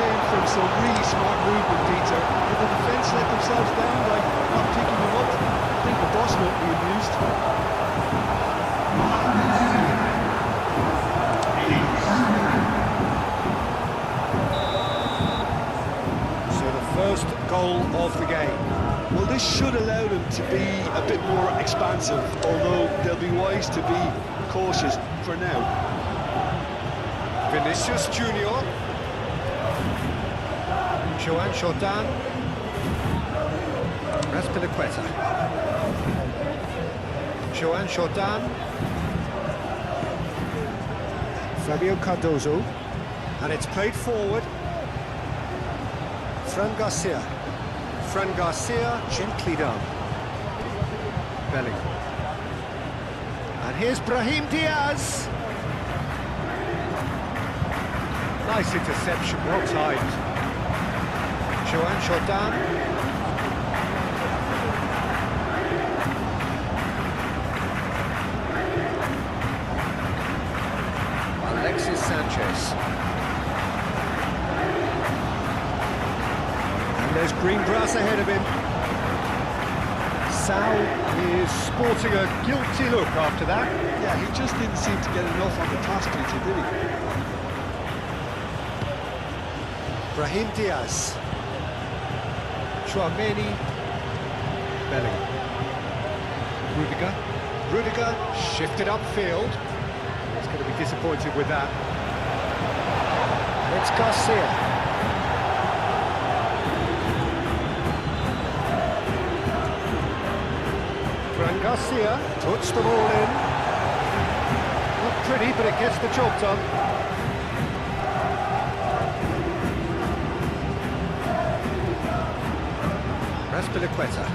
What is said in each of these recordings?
came from some really smart movement, Peter. Did the defence let themselves down by not picking him up? I think the boss won't be amused. So the first goal of the game. Well, this should allow them to be a bit more expansive, although they'll be wise to be cautious for now. Vinicius Junior. Joan Jordan. Raspilicueta. Joan Jordan. Fabio Cardozo. And it's played forward. Fran Garcia. Fran Garcia, gently done. Bellingham. And here's Brahim Diaz. Nice interception, well timed. Joan Jordan. Alexis Sanchez. And there's green grass ahead of him. Sal is sporting a guilty look after that. Yeah, he just didn't seem to get enough on the pass, Peter, did he? Brahim Diaz. Chouameni. Bellingham. Rudiger shifted upfield. He's going to be disappointed with that. It's Garcia. Fran Garcia puts the ball in. Not pretty, but it gets the job done. Raspilicueta.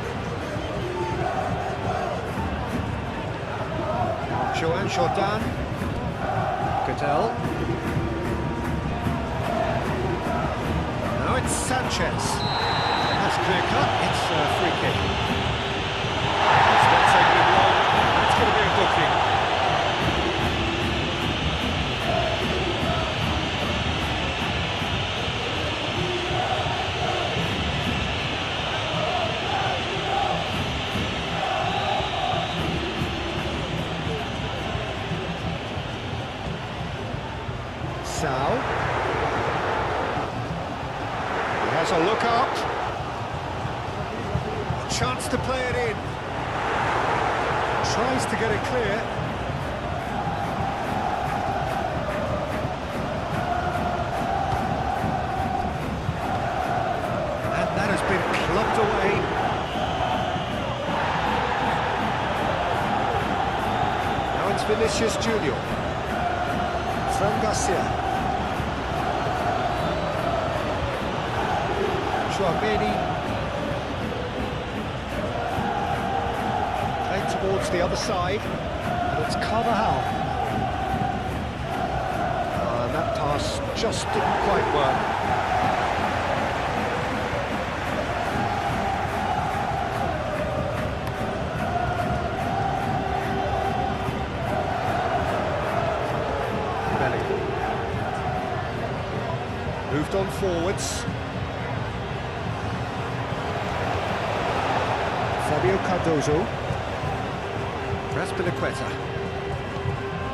Joan Jordan. Cattell. Now it's Sanchez. That's clear cut. It's a free kick. It's not taking him long. That's going to be a booking. Sal. He has a look up. A chance to play it in. Tries to get it clear. And that has been clubbed away. Now it's Vinicius Junior. Fran Garcia. Chouameni. Played towards the other side. And it's Carvajal. And that pass just didn't quite work. Moved on forwards. Fabio Cardozo. Raspilicueta.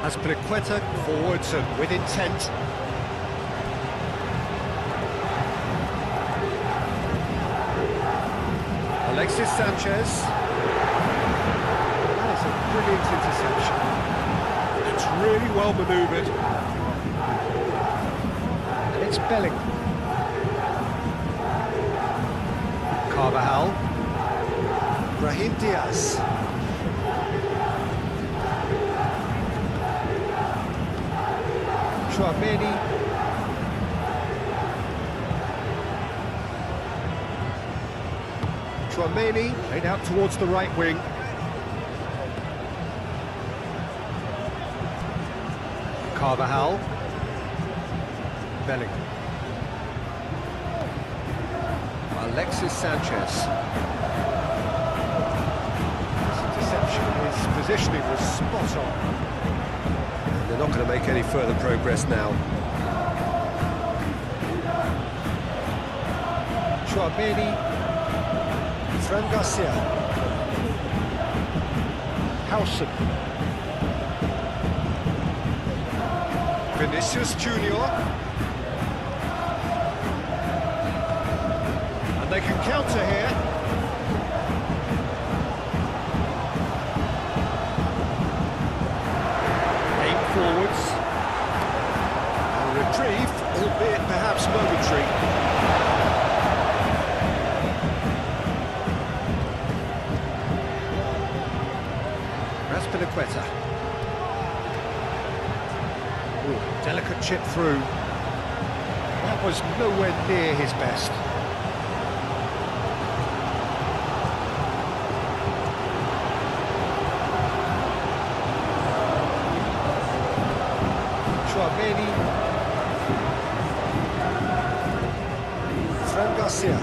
Raspilicueta forwards and with intent. Alexis Sanchez. That is a brilliant interception. It's really well manoeuvred. It's Bellingham. Carvajal. Brahim Diaz. Chouameni. Chouameni laid out towards the right wing. Carvajal. Bellingham. Alexis Sanchez. His interception, his positioning was spot on. And they're not going to make any further progress now. Chouameni, Fran Garcia, Howson, Vinicius Junior, and they can counter here. Aim forwards, and retrieve, albeit perhaps momentary. Raspinaqueta. Delicate chip through. That was nowhere near his best. Chouameni. Fran Garcia.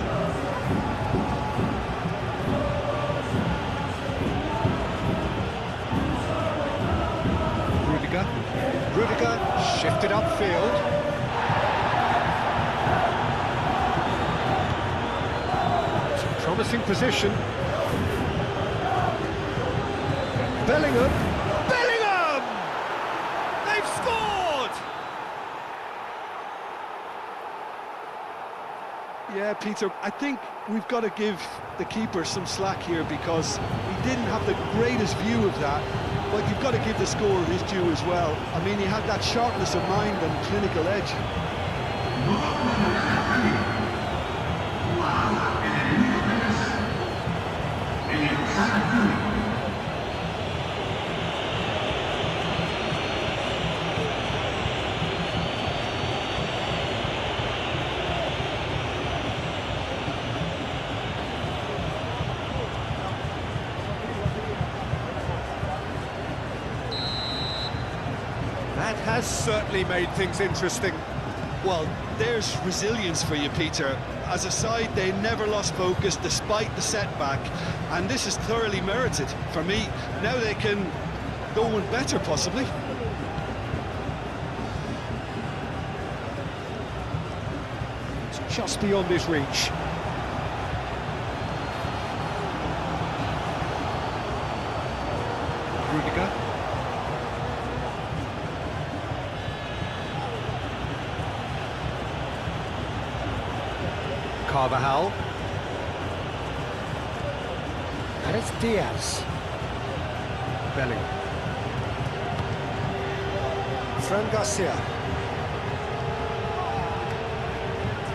Rudiger shifted upfield. It's a promising position. Bellingham! Bellingham! They've scored! Yeah, Peter, I think we've got to give the keeper some slack here because he didn't have the greatest view of that. But you've got to give the scorer his due as well. I mean, he had that sharpness of mind and clinical edge. That has certainly made things interesting. Well, there's resilience for you, Peter. As a side, they never lost focus despite the setback, and this is thoroughly merited for me. Now they can go one better, possibly. It's just beyond his reach. Rudiger. Carvajal. And it's Diaz. Bellingham. Fran Garcia.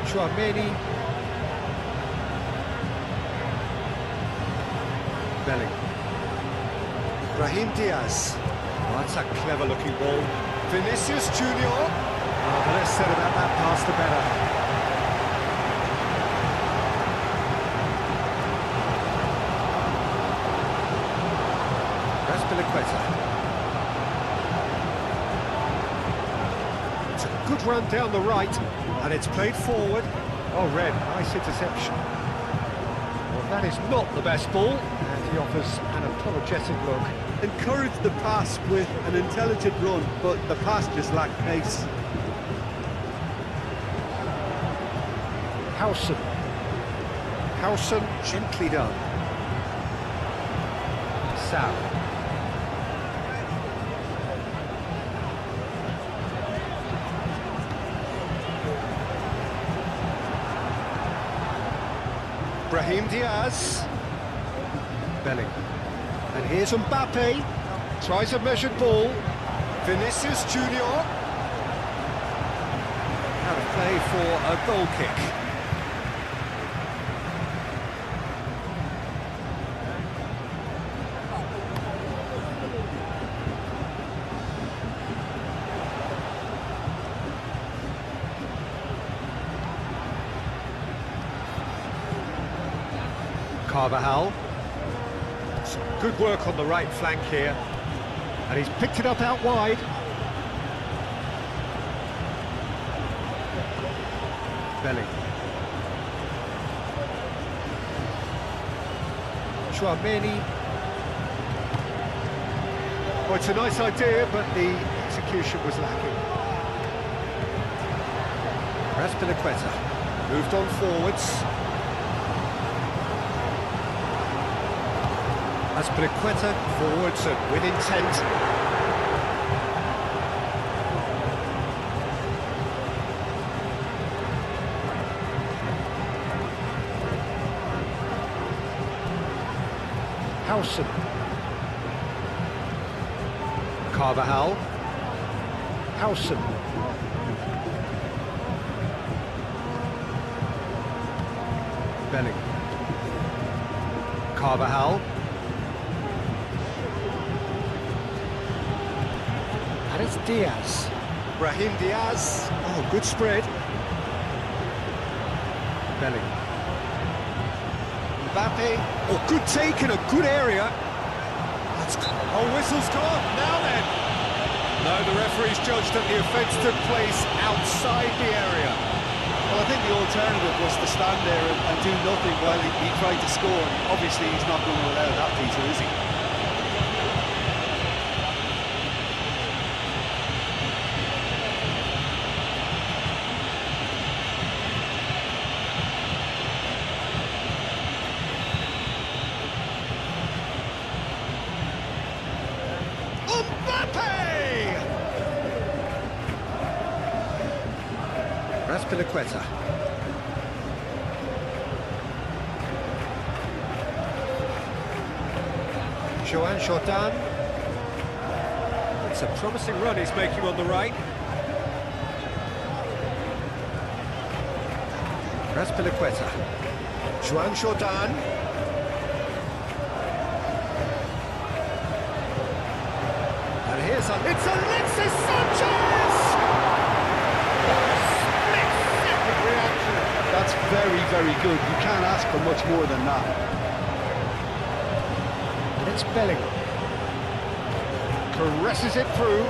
Chouameni. Bellingham. Brahim Diaz. Oh, that's a clever looking ball. Vinicius Junior. Oh, the less said about that pass, the better. It's a good run down the right, and it's played forward. Oh, Red, nice interception. Well, that is not the best ball, and he offers an apologetic look. Encouraged the pass with an intelligent run, but the pass just lacked pace. Howson. Howson, gently done. Sal. Brahim Diaz. Bellingham. And here's Mbappe. Tries a measured ball. Vinicius Junior. Out of play for a goal kick. Carvajal. Some good work on the right flank here. And he's picked it up out wide. Bellingham. Chouameni. Well, it's a nice idea, but the execution was lacking. Raspinaqueta moved on forwards. Azpilicueta forwards and with intent. Howson. Carvajal. Howson. Bellingham. Carvajal. And it's Diaz. Brahim Diaz. Oh, good spread. Bellingham. Mbappe. Oh, good take in a good area. Oh, whistle's gone. Now then. No, the referee's judged that the offence took place outside the area. Well, I think the alternative was to stand there and do nothing while he tried to score. Obviously, he's not going to allow that, Peter, is he? Azpilicueta. Joan Jordan. It's a promising run he's making on the right. Azpilicueta. Joan Jordan. And here's it's Alexis Sanchez! That's very, very good. You can't ask for much more than that. And it's Bellingham. Caresses it through.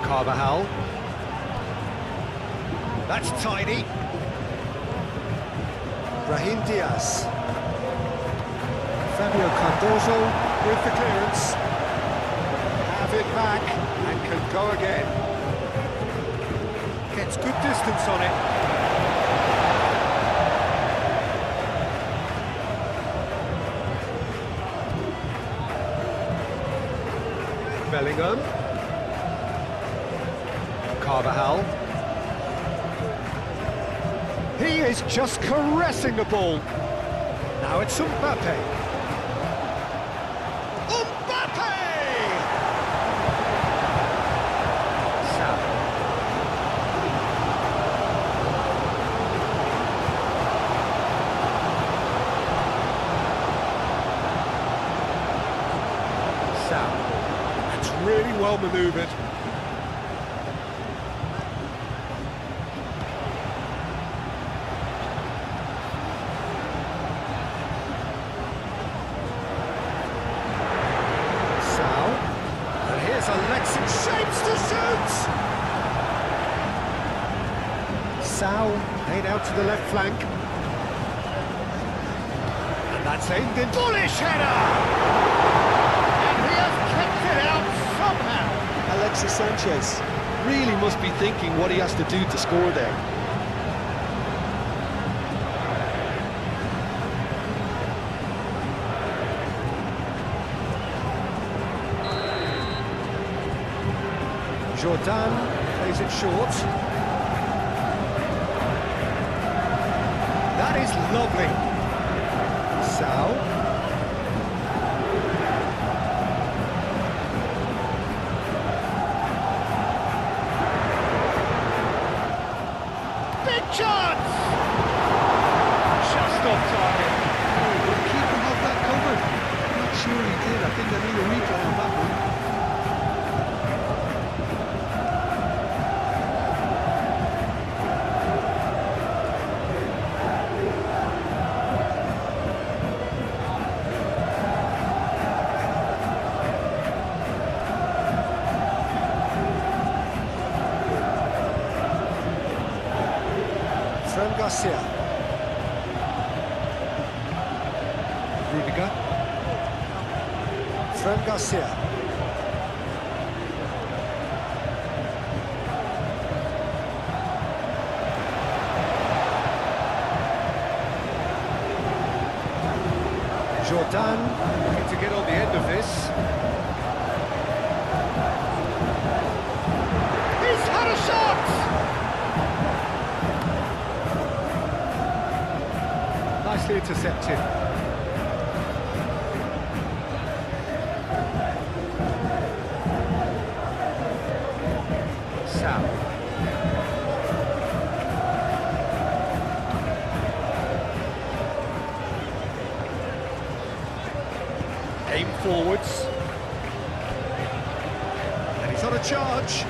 Carvajal. That's tidy. Brahim Diaz. Fabio Cardozo with the clearance. Have it back and can go again. Gets good distance on it. Bellingham. Carvajal. He is just caressing the ball. Now it's Mbappe. Mbappe! Sal. Sal. That's really well manoeuvred. Alexis shapes to shoot! Sao laid out to the left flank. And that's aimed in. Bullish header! And he has kicked it out somehow. Alexis Sanchez really must be thinking what he has to do to score there. Jordan plays it short. That is lovely. Sao. Big chance! Just off target. Oh, the keeper had that covered. I'm not sure he did. I think they need a replay on that one. Garcia. Rudiger. Fran Garcia. Jordan looking to get on the end of this. He's had a shot! Nicely intercepted. Sam. Aim forwards. And he's on a charge.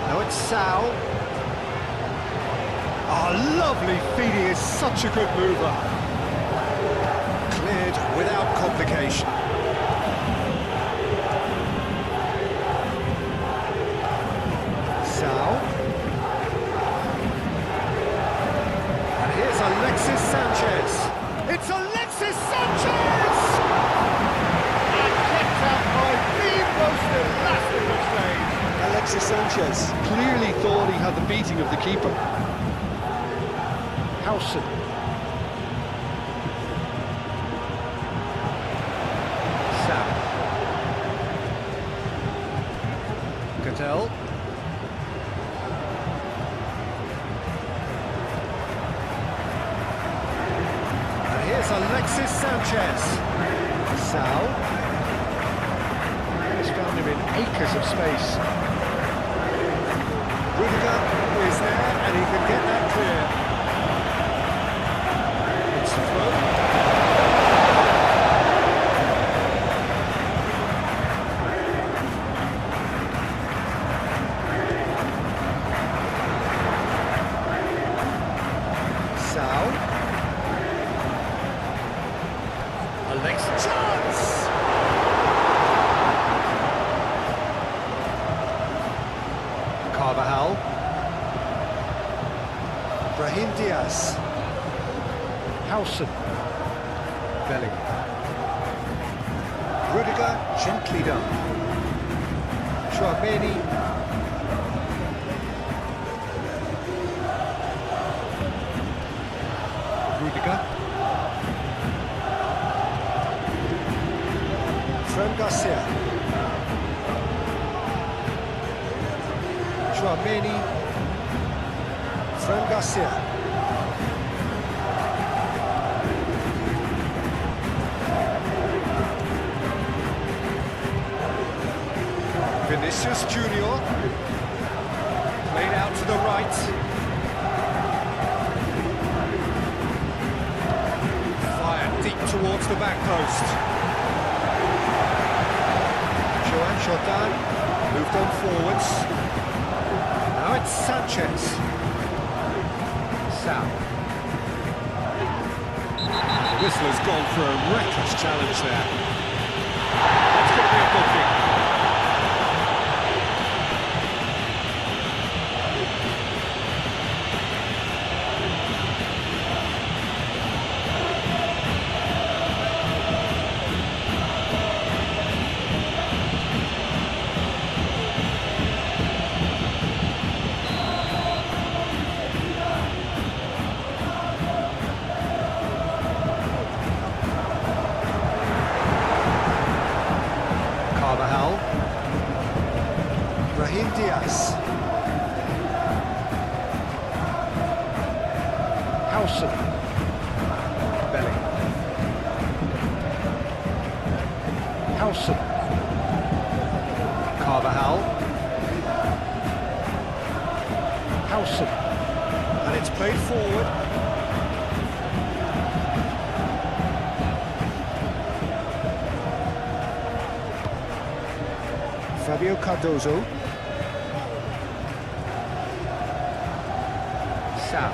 Now it's Sal. Oh, lovely feed, he is such a good mover. Cleared without complication. Sal. And here's Alexis Sanchez. It's Alexis Sanchez! And kept out by the most elastic of plays. Alexis Sanchez clearly thought he had the beating of the keeper. Howson. Sam. Cattell. And here's Alexis Sanchez. Sal. He's found him in acres of space. Rudiger is there, and he can get that clear. It's the throw. Sal. Alexis. Chance! Carvajal. Brahim Diaz. Howson. Belling. Rudiger, gently done. Chouameni. Rudiger. Fran Garcia. Chouameni. Fran Garcia. Vinicius Junior. Played out to the right. Fired deep towards the back post. Joan Jordan moved on forwards. Now it's Sanchez. Sam. The whistler's gone for a reckless challenge there. That's going to be a good thing. Brahim Diaz. Howson. Belling. Howson. Carvajal. Howson. And it's played forward. Fabio Cardozo. Sam.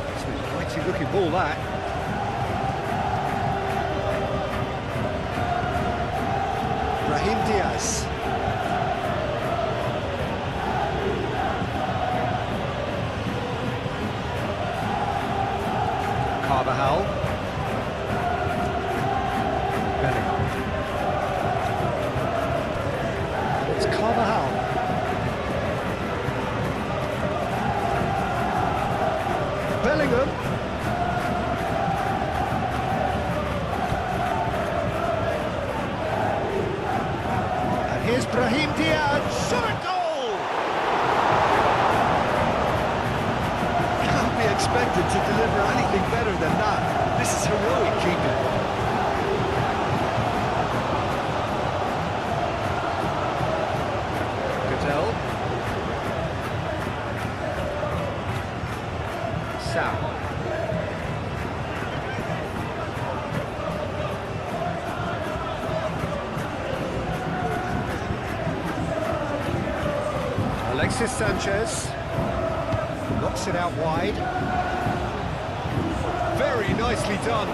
It's a mighty looking ball, that. Brahim Diaz. Carvajal. Bellingham. It's Carvajal. Bellingham. And here's Brahim Diaz. Shot a goal! Can't be expected to deliver anything better than that. This is heroic keeping. Sam. Alexis Sanchez knocks it out wide. Very nicely done.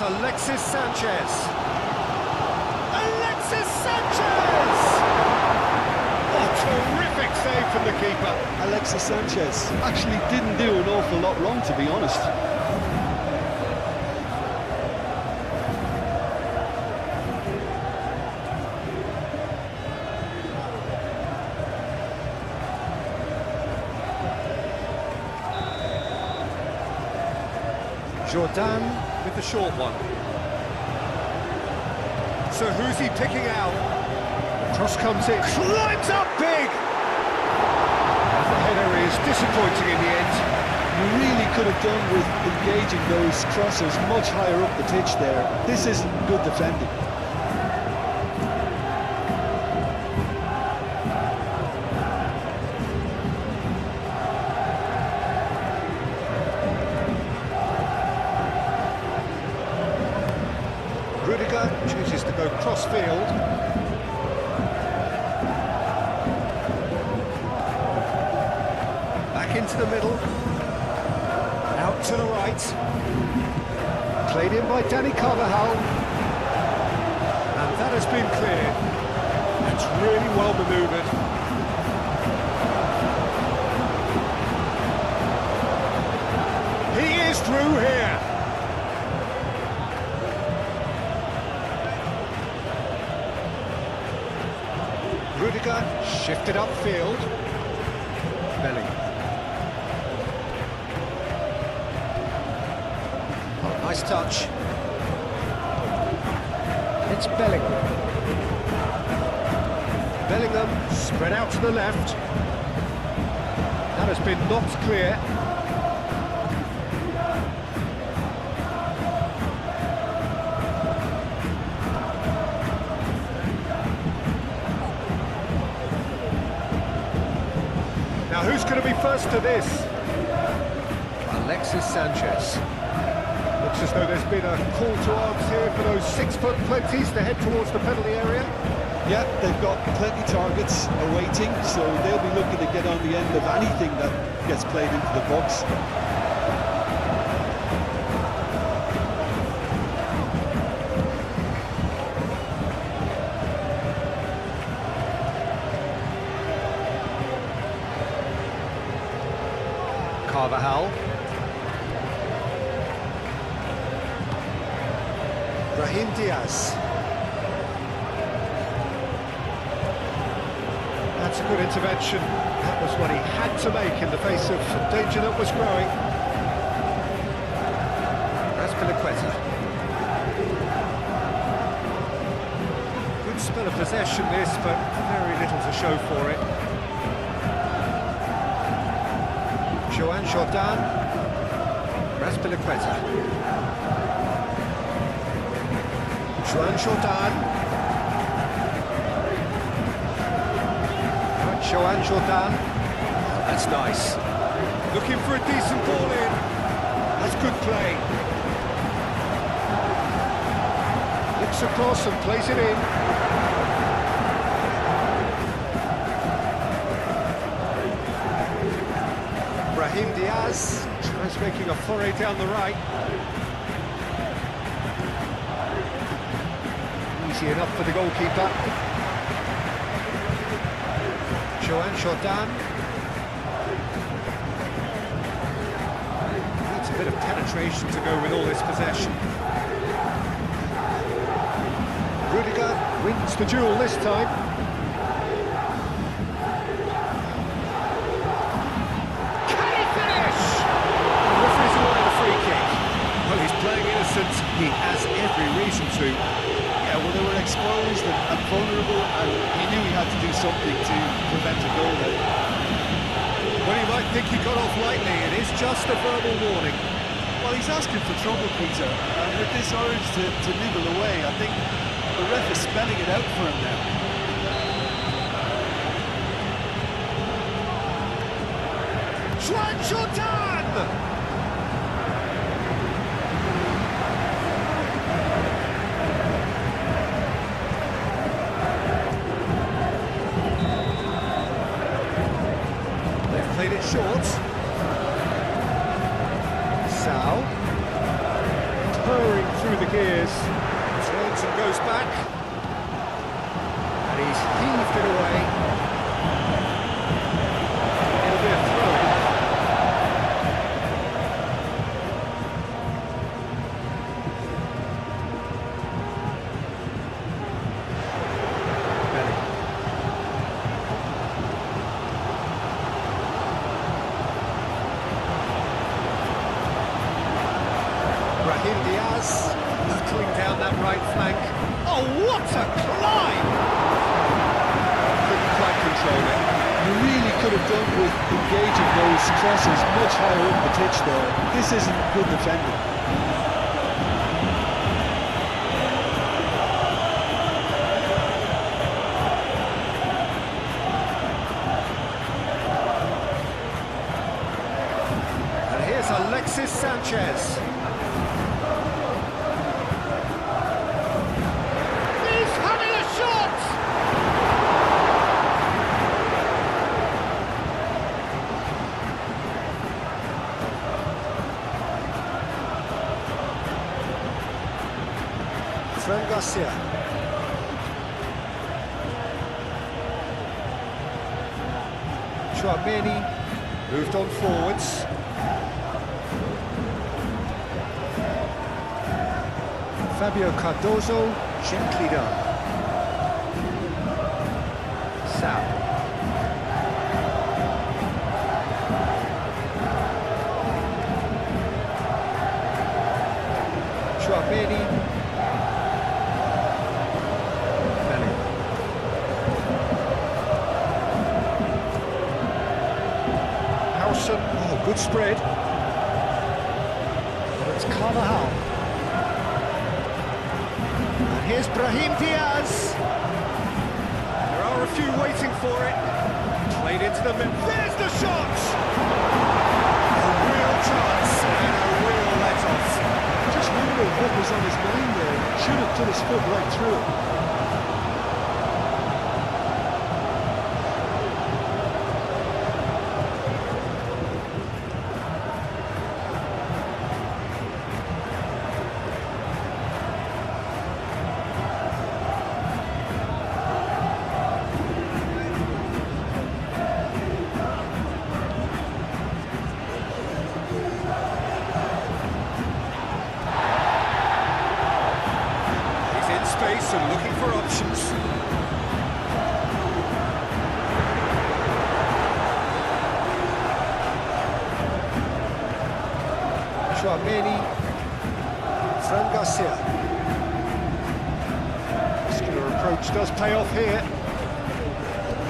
Alexis Sanchez. Alexis Sanchez! Oh, terrific save from the keeper. Alexis Sanchez actually didn't do an awful lot wrong, to be honest. Jordan with the short one. So who's he picking out? The cross comes in, climbs up big! The header is disappointing in the end. You really could have done with engaging those crosses much higher up the pitch there. This isn't good defending. Chooses to go cross-field. Back into the middle. Out to the right. Played in by Dani Carvajal. And that has been cleared. That's really well manoeuvred. He is through here. Rudiger shifted upfield. Bellingham. Oh, nice touch. It's Bellingham. Bellingham spread out to the left. That has been knocked clear. Now who's going to be first to this? Alexis Sanchez. Looks as though there's been a call to arms here for those 6-foot plenties to head towards the penalty area. Yeah, they've got plenty targets awaiting, so they'll be looking to get on the end of anything that gets played into the box. Carvajal. Brahim Diaz. That's a good intervention. That was what he had to make in the face of danger that was growing. That's Piliqueta. Good spell of possession this, but very little to show for it. Joan Jordan, Piliqueta. Joan Jordan. Joan Jordan. That's nice. Looking for a decent ball in. That's good play. Looks across and plays it in. Brahim Diaz tries making a foray down the right. He's Easy enough for the goalkeeper. Joan Jordan. Needs a bit of penetration to go with all this possession. Rudiger wins the duel this time. Can he finish? The referee's awarded a free kick. Well, he's playing innocent. He has every reason to. Yeah, well, they were exposed and vulnerable, and he knew he had to do something to prevent a goal there. Well, you might think he got off lightly. It is just a verbal warning. Well, he's asking for trouble, Peter, and with this urge to nibble away, I think the ref is spelling it out for him now. Juan Jordan! They've played it short. Sal. Purring through the gears. Turns and goes back. And he's heaved it away. It'll be a throw. Brahim Diaz knuckling down that right flank. Oh, what a climb! Couldn't quite control it. You really could have done with engaging those crosses much higher up the pitch there. This isn't good defending. And here's Alexis Sanchez. He's having a shot! Fran Garcia. Chouameni moved on forwards. Fabio Cardozo, gently done. Sal. Chouameni. Oh, good spread. But it's Carvajal. And here's Brahim Diaz. There are a few waiting for it. Played into the middle. There's the shot! A real chance and a real let-off. Just wonder what was on his mind there. Should have put his foot right through it. Space and looking for options. Chouameni, Fran Garcia. Muscular approach does pay off here.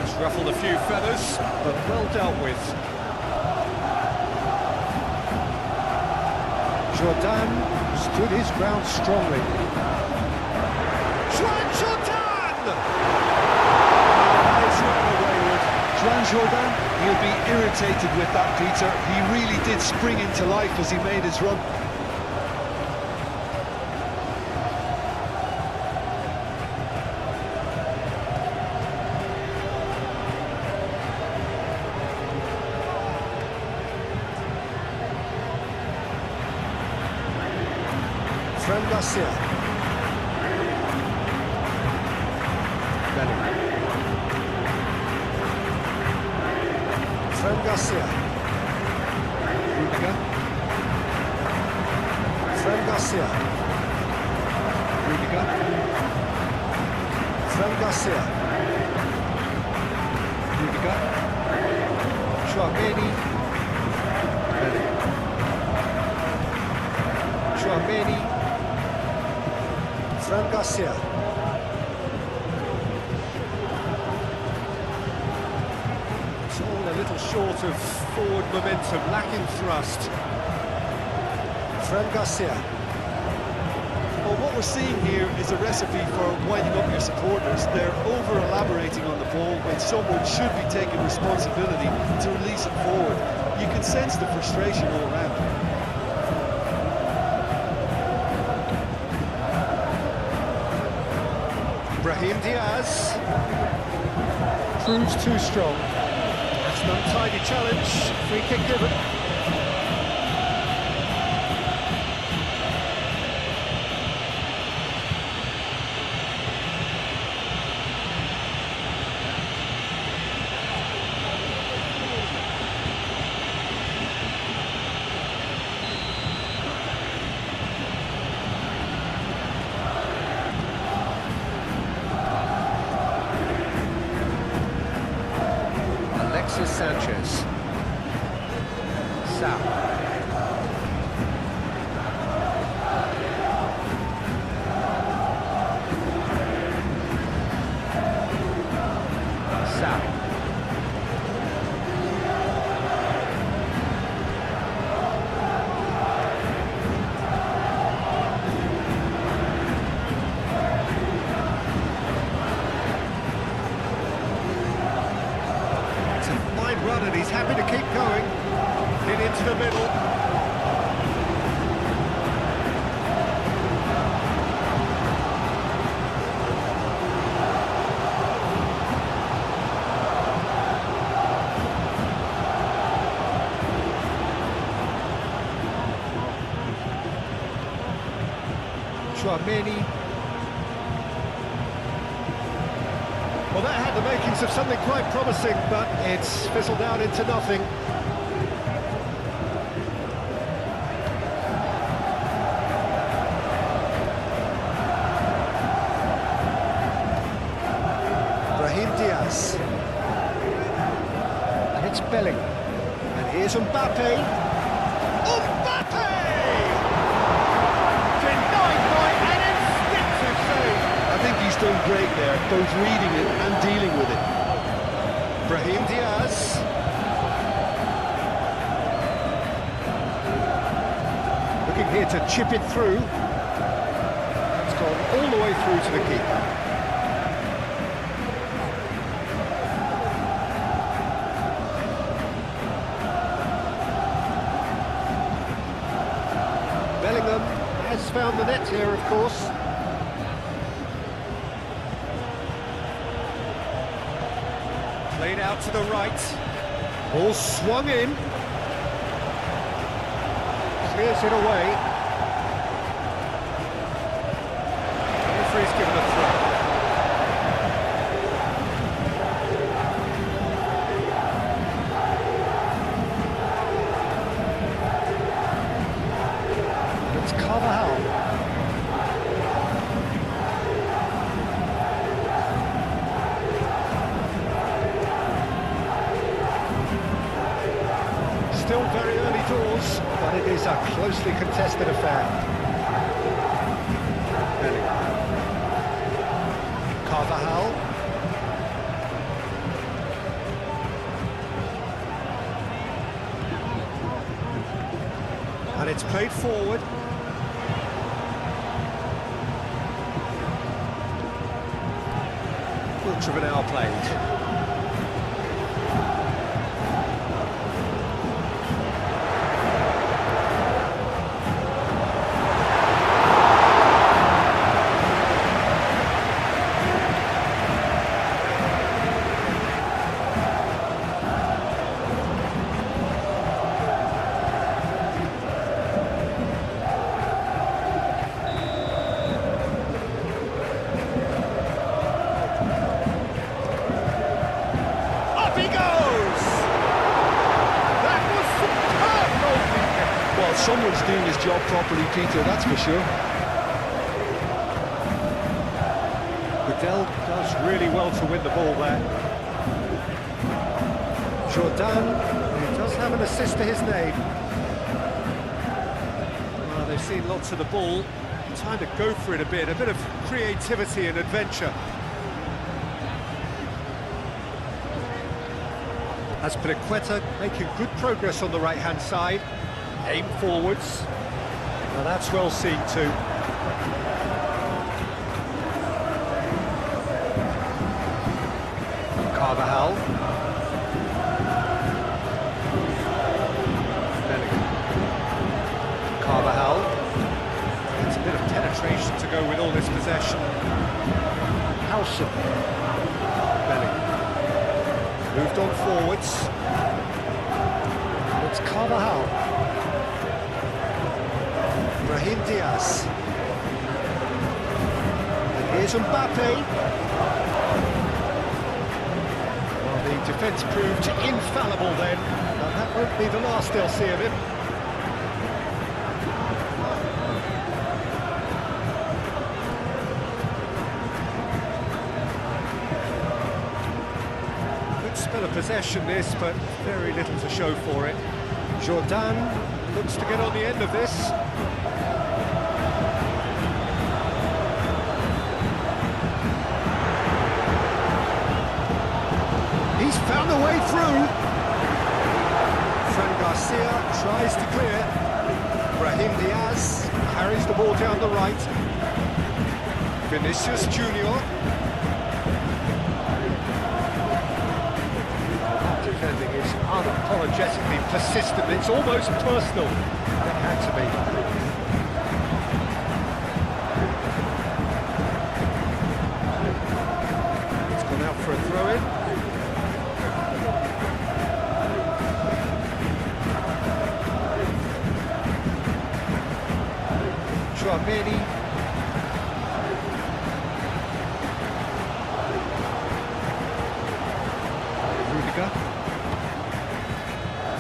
It's ruffled a few feathers, but well dealt with. Jordan stood his ground strongly. Juan Jordan! It's run away with. Juan Jordan, he'll be irritated with that, Peter. He really did spring into life as he made his run. Fran Garcia. Fran Garcia. Rudiger. Fran Garcia. Rudiger. Fran Garcia. Rudiger. Chouameni. Chouameni. Fran Garcia. It's all a little short of forward momentum, lacking thrust. Fran Garcia. Well, what we're seeing here is a recipe for winding up your supporters. They're over-elaborating on the ball when someone should be taking responsibility to release it forward. You can sense the frustration all around. Brahim Diaz proves too strong. That's an untidy challenge. Free kick given. Sanchez. Sal. Sal. Run and he's happy to keep going. In into the middle. Chouameni. Well, that had the makings of something quite promising, but it's fizzled out into nothing. Brahim Diaz. And it's Belling. And here's Mbappe. Mbappe! Denied by an instinctive save. I think he's done great there, both reading it and dealing with it. Brahim Diaz. Looking here to chip it through. It's gone all the way through to the keeper. Bellingham has found the net here, of course. Played out to the right. Ball swung in. Clears it away. The referee's given a throw. It's Carvajal. Still very early doors, but it is a closely contested affair. Carvajal. And it's played forward. Quarter of an hour played. someone's doing his job properly, Peter, that's for sure. Goodell does really well to win the ball there. Jordan, who does have an assist to his name. Well, they've seen lots of the ball. Time to go for it a bit of creativity and adventure. Azpilicueta making good progress on the right-hand side. Aim forwards. Now that's well seen too. Carvajal. Bellingham. Carvajal. It's a bit of penetration to go with all this possession. Howson. Bellingham. Moved on forwards. It's Carvajal. Brahim Diaz. And here's Mbappe. Well, the defence proved infallible then, and that won't be the last they'll see of him. Spell of possession this, but very little to show for it. Jordan looks to get on the end of this. He's found a way through. Fran Garcia tries to clear. Brahim Diaz carries the ball down the right. Vinicius Junior. Defending is unapologetically persistent. It's almost personal. It had to be. It's gone out for a throw-in. Chouameni. Rudiger.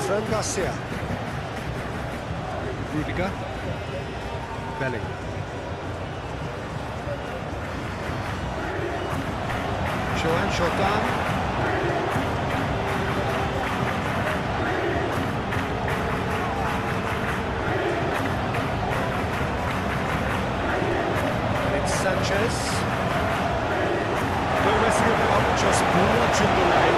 Fran Garcia. Rudiger. Bellingham. Joan Jordan. And it's Sanchez. No messing about, just bludgeoned away.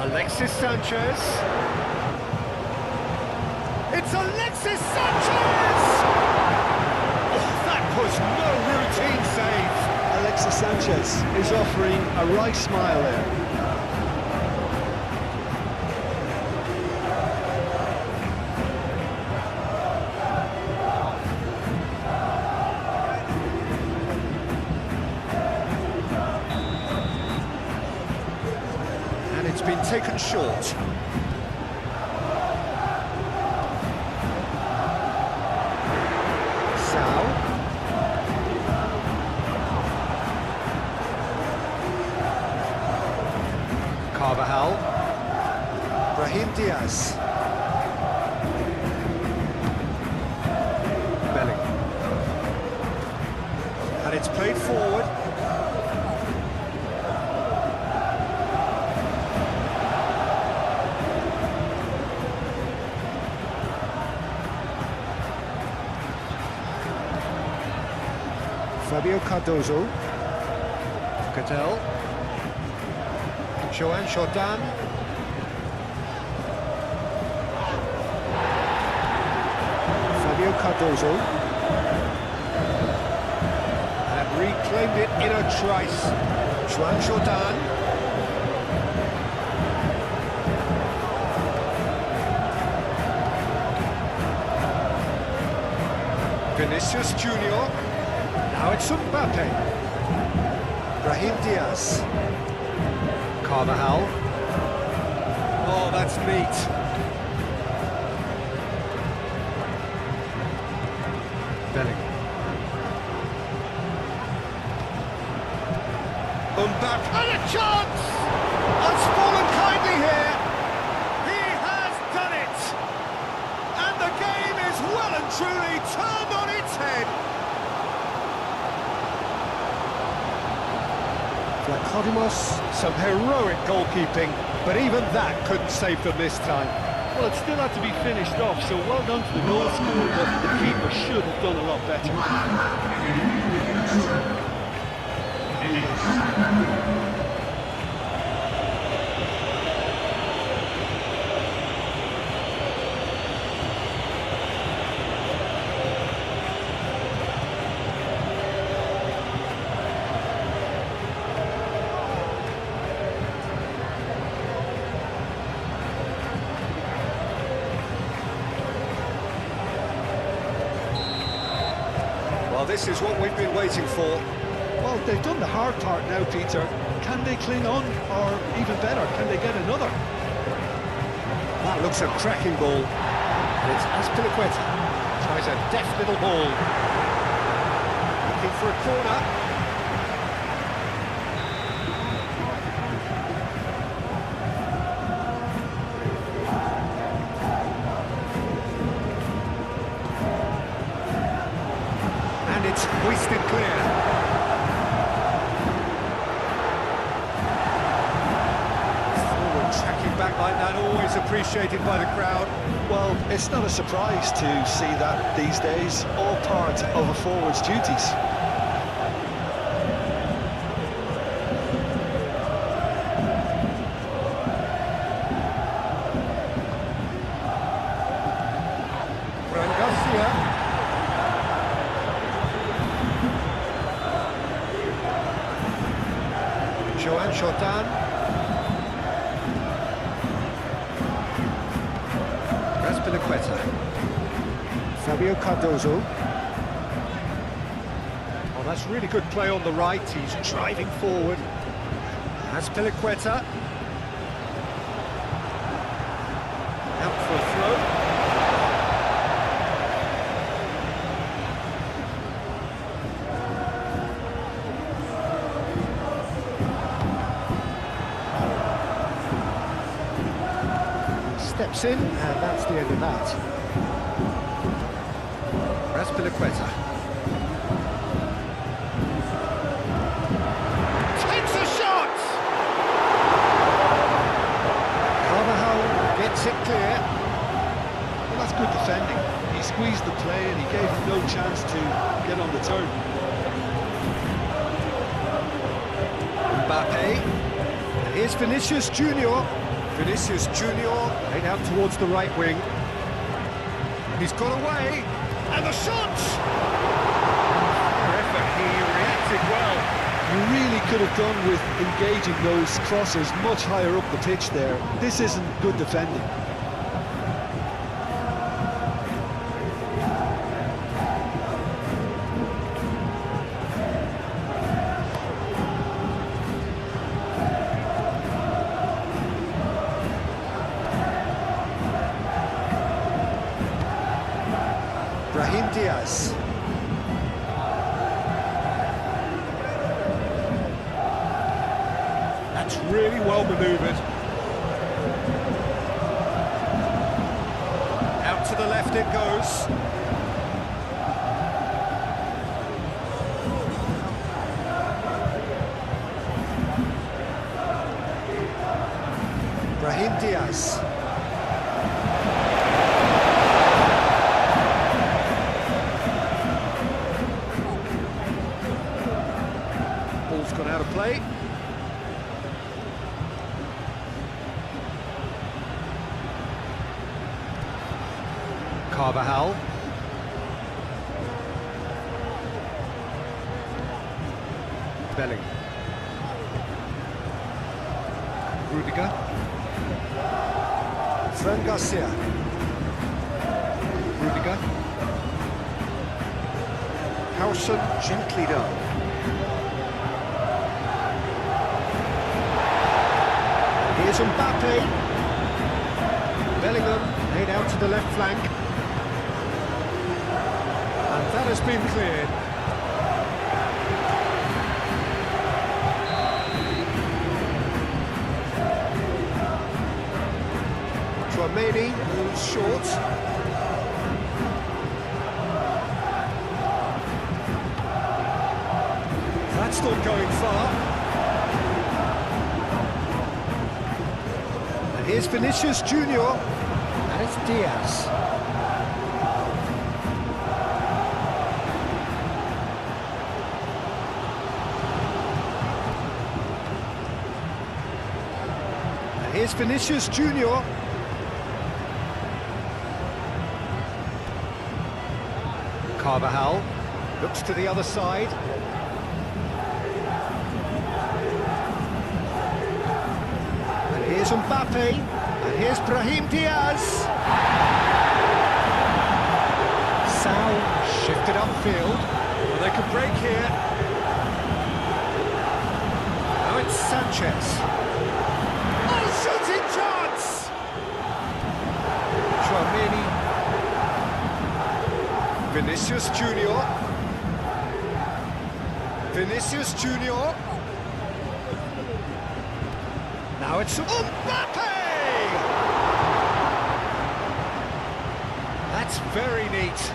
Alexis Sanchez. It's Alexis Sanchez! Oh, that was no routine save. Alexis Sanchez is offering a right smile there. It's been taken short. Sao. Carvajal. Brahim Diaz. Bellingham. And it's played forward. Fabio Cardozo. Goodell. Joan Jordan. Fabio Cardozo. And reclaimed it in a trice. Joan Jordan. Vinicius Junior. Now it's Mbappe. Brahim Diaz. Carvajal. Oh, that's neat. Bellingham. Mbappe, and a chance! Has fallen kindly here. He has done it! And the game is well and truly turned on its head. Vlachodimos, some heroic goalkeeping, but even that couldn't save them this time. Well, it still had to be finished off, so well done to the goal scorer, but the keeper should have done a lot better. Well, this is what we've been waiting for. Well, they've done the hard part now, Peter. Can they cling on, or even better, can they get another? That looks a cracking ball. And it's Azpilicueta. Tries a deft little ball. Looking for a corner. And it's hoisted clear. Tracking back like that, always appreciated by the crowd. Well, it's not a surprise to see that these days, all part of a forward's duties. Garcia. Joan Chotan. Azpilicueta. Fabio Cardozo. Oh, that's really good play on the right. He's driving forward. Azpilicueta. Out for a throw. Steps in, and that's the end of that. Azpilicueta. Takes a shot! Carvajal gets it clear. Well, that's good defending. He squeezed the play and he gave him no chance to get on the turn. Mbappe. And here's Vinicius Junior. Vinicius Junior laid out towards the right wing. He's got away, and the shot! Effort, he reacted well. You really could have done with engaging those crossers much higher up the pitch there. This isn't good defending. Diaz. That's really well manoeuvred. Out to the left it goes. Brahim Diaz. Ball's gone out of play. Carvajal. Bellingham. Rudiger. Fran Garcia. Rudiger. Howson gently done. Here's Mbappe. Bellingham laid out to the left flank. And that has been cleared. Konami moves short. That's not going far. And here's Vinicius Junior. And it's Diaz. And here's Vinicius Junior. Carvajal looks to the other side. And here's Mbappe. And here's Brahim Diaz. Sal shifted upfield. Well, they can break here. Now it's Sanchez. Oh, shooting chance! Tchouaméni. Vinicius Junior. Vinicius Junior. Now it's Mbappe! That's very neat.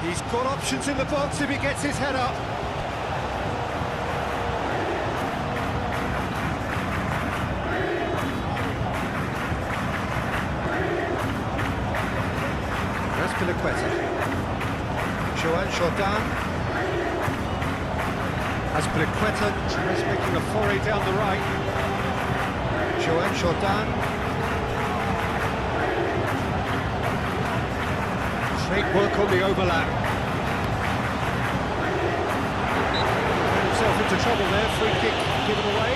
He's got options in the box if he gets his head up. That's Piliqueta. Joan Jordan. As Piliqueta tries making a foray down the right. Joan Jordan. Great work on the overlap. Got himself into trouble there, free kick given away.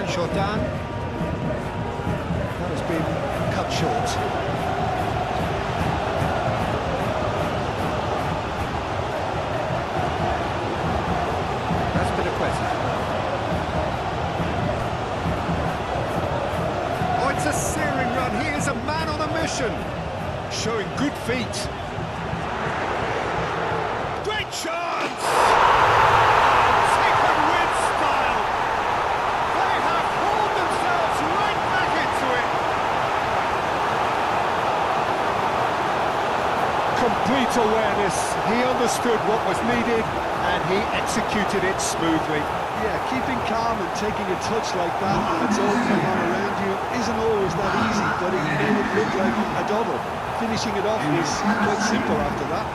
Jordan. That has been cut short. That's Piliqueta. Oh, it's a searing run. He is a man on a mission. Showing good feet. Great chance! Complete awareness, he understood what was needed and he executed it smoothly. Yeah, keeping calm and taking a touch like that when it's all going on around you isn't always that easy, but it made it look like a double. Finishing it off was quite simple after that.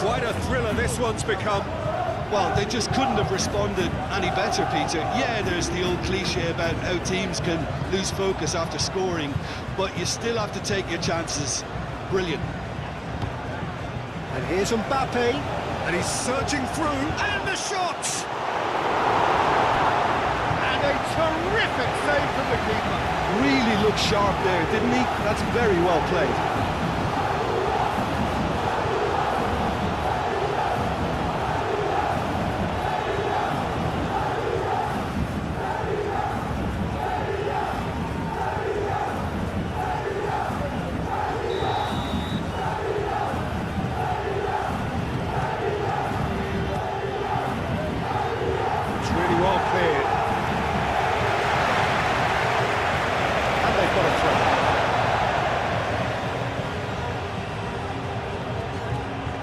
Quite a thriller this one's become. Well, they just couldn't have responded any better, Peter. Yeah, there's the old cliche about how teams can lose focus after scoring, but you still have to take your chances. Brilliant. And here's Mbappe, and he's surging through, and the shot! And a terrific save from the keeper. Really looked sharp there, didn't he? That's very well played.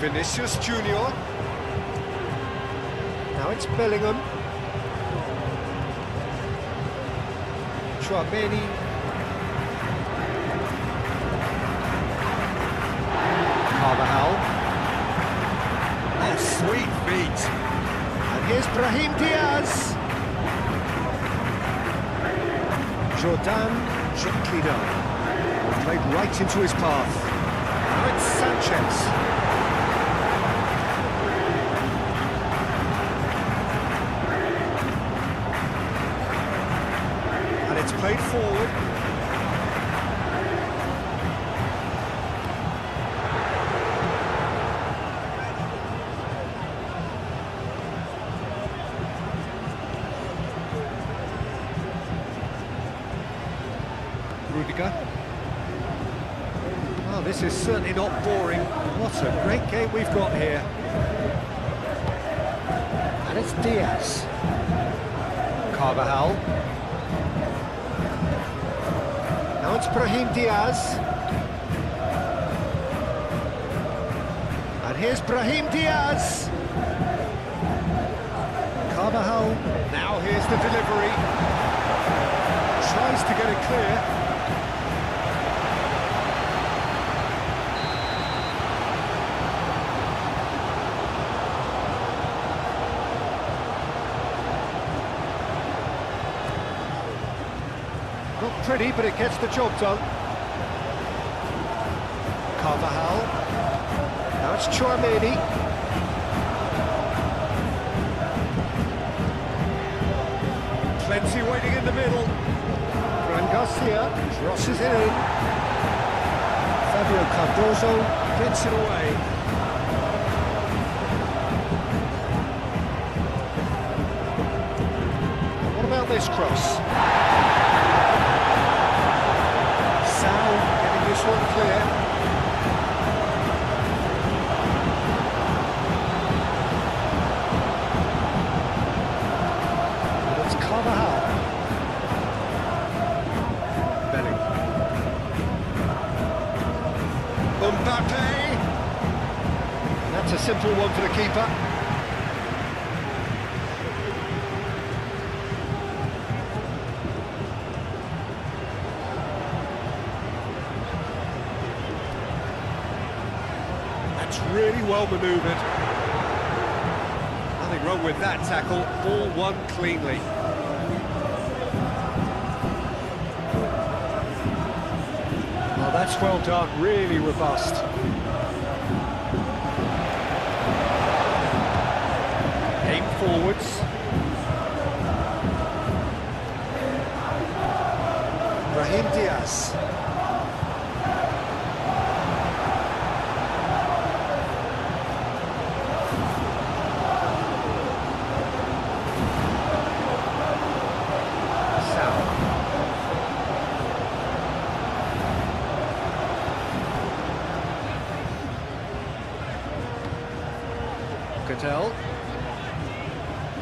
Vinicius Junior. Now it's Bellingham. Tchouaméni. Carvajal. Oh, sweet feet. And here's Brahim Diaz. Jordan gently done. Played right into his path. Now it's Sanchez. And it's played forward. Rudiger. Oh, this is certainly not boring. What a great game we've got here. And it's Diaz. Carvajal. Now it's Brahim Diaz. And here's Brahim Diaz. Carvajal. Now here's the delivery. Tries to get it clear. Not pretty, but it gets the job done. Carvajal. Now it's Tchouaméni. Plenty waiting in the middle. Fran Garcia crosses it in. Fabio Cardozo gets it away. What about this cross? Getting this one clear. And it's Carvajal. Bellingham. Mbappe. That's a simple one for the keeper. Really well manoeuvred. Nothing wrong with that tackle, all won cleanly. Well, that's well done, really robust. Aim forwards. Brahim Diaz.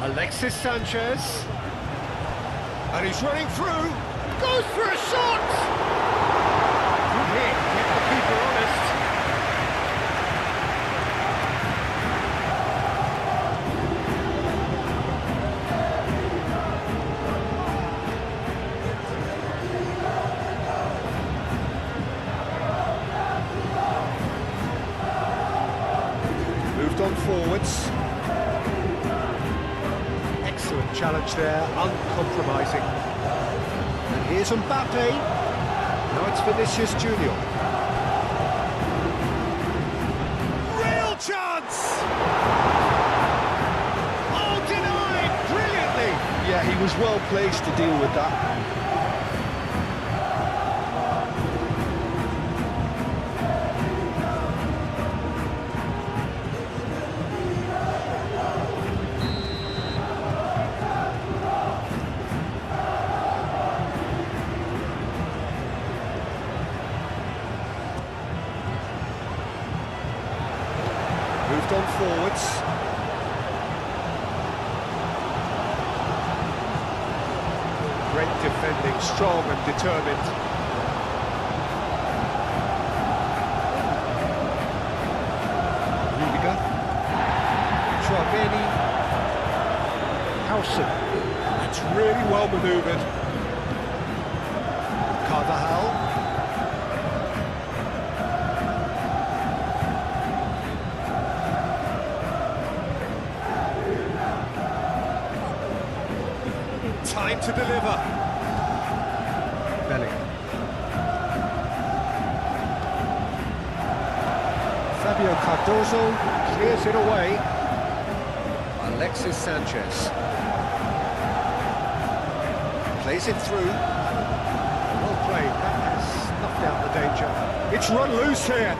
Alexis Sanchez, and he's running through, goes for a shot! Good hit, kept the keeper honest. Moved on forwards. Excellent challenge there, uncompromising. And here's Mbappe. Now it's Vinicius Junior. Real chance! Oh, denied! Brilliantly! Yeah, he was well placed to deal with that. Moved on forwards. Great defending, strong and determined. Wilson. That's really well manoeuvred. Carvajal. Time to deliver. Bellingham. Fabio Cardozo clears it away. Alexis Sanchez. Plays it through. Well played. That has snuffed out the danger. It's run loose here.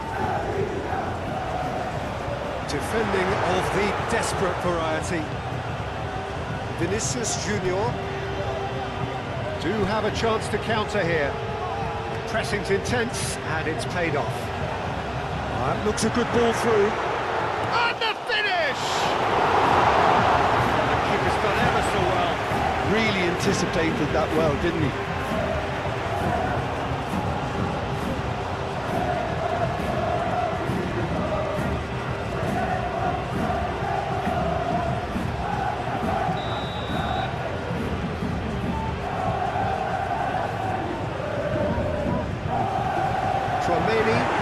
Defending of the desperate variety. Vinicius Junior do have a chance to counter here. Pressing's intense, and it's paid off. That looks a good ball through. And the finish! The keeper's done ever so well. Really anticipated that well, didn't he?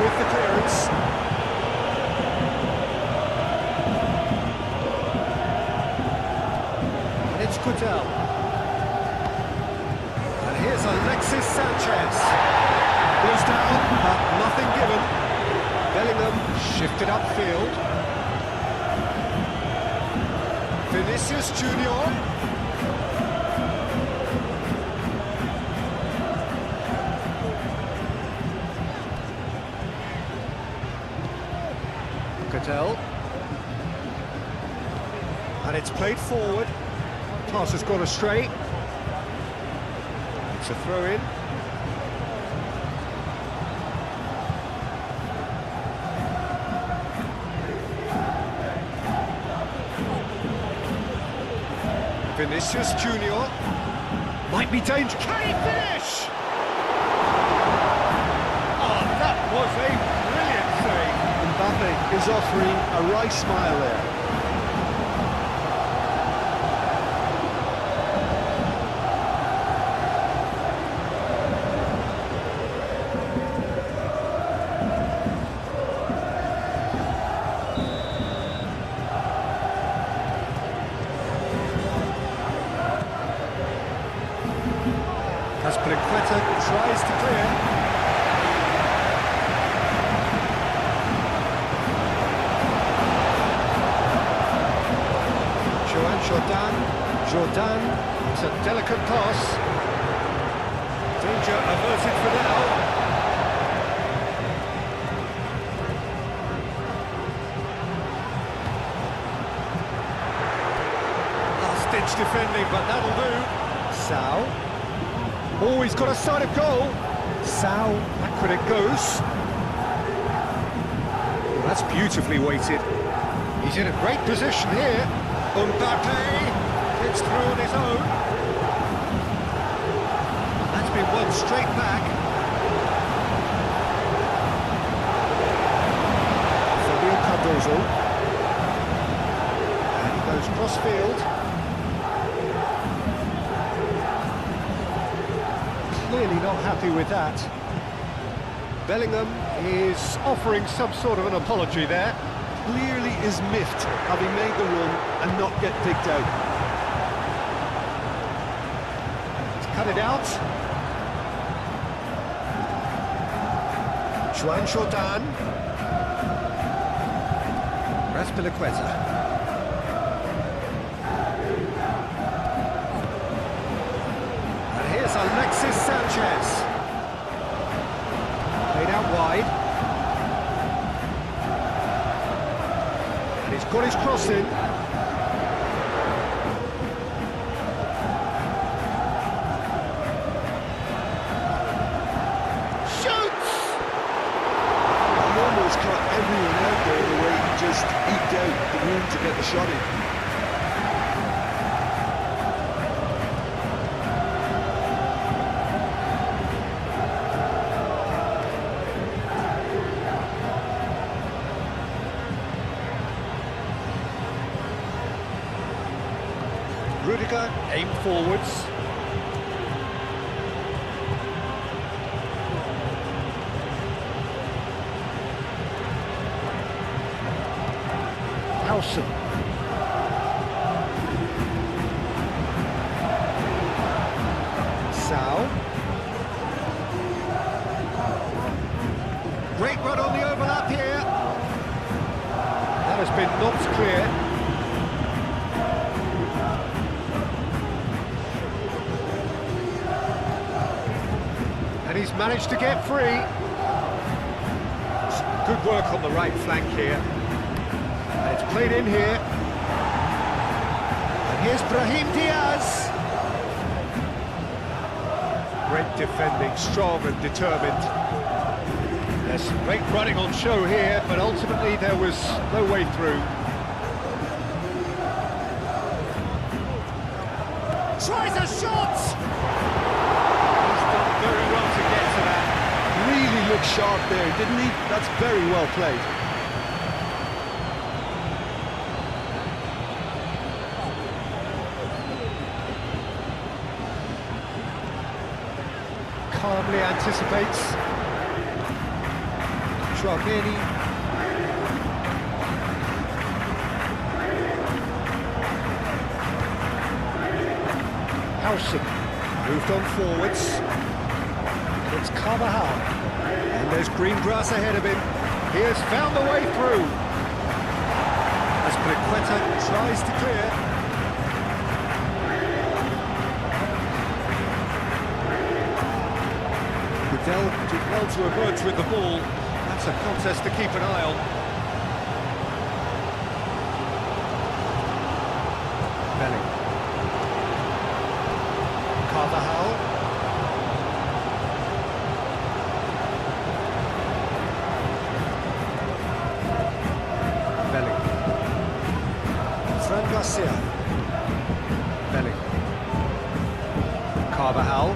With the clearance. And it's Coutel. And here's Alexis Sanchez. Goes down, but nothing given. Bellingham shifted upfield. Vinicius Junior. And it's played forward. Pass has gone astray. It's a throw-in. Vinicius Junior might be dangerous. Can he finish? Oh, that was a brilliant save. Mbappe is offering a wry smile there. Azpilicueta tries to clear. Jordan, it's a delicate pass. Danger averted for now. Last-ditch defending, but that'll do. Sao. Oh, he's got a side of goal. Sao, back when it goes. Well, that's beautifully weighted. He's in a great position here. Mbappe. It's through on his own. That's been won straight back. Fabio Cardozo. And he goes cross-field. Clearly not happy with that. Bellingham is offering some sort of an apology there. Clearly is miffed having made the run and not get picked out. Cut it out. Jordan. Azpilicueta. And here's Alexis Sanchez. Played out wide. And he's got his cross in. Everyone out there the way he just eked out the room to get the shot in. striker, aim forwards. Nelson. Sal. Great run on the overlap here. That has been knocked clear. And he's managed to get free. Good work on the right flank here. And it's played in here. And here's Brahim Diaz. Great defending, strong and determined. There's some great running on show here, but ultimately there was no way through. Tries a shot! He's done very well to get to that. Really looked sharp there, didn't he? That's very well played. Calmly anticipates. Tramini. Howson moved on forwards. It's Carvajal. And there's green grass ahead of him. He has found the way through. As Briqueta tries to clear. Vidal did well to emerge with the ball. That's a contest to keep an eye on. Belling. Carvajal. Belling. Fran Garcia. Belling. Carvajal.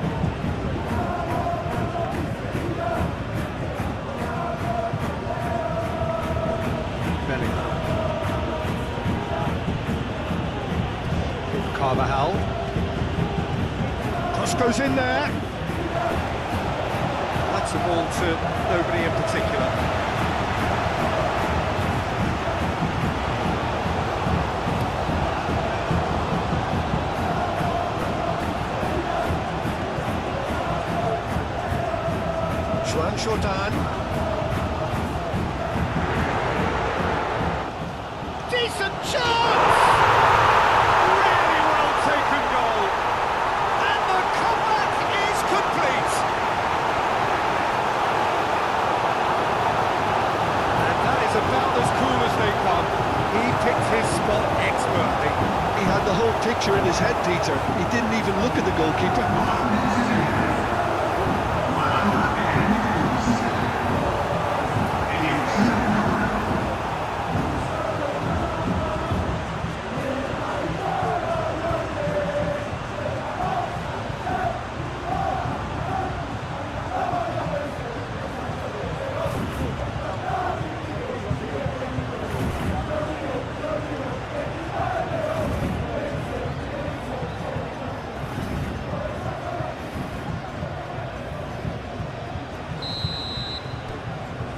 Carvajal. Cross goes in there. That's a ball to nobody in particular. Juan Jordan. Decent chance! His spot expertly. He had the whole picture in his head, Peter. He didn't even look at the goalkeeper.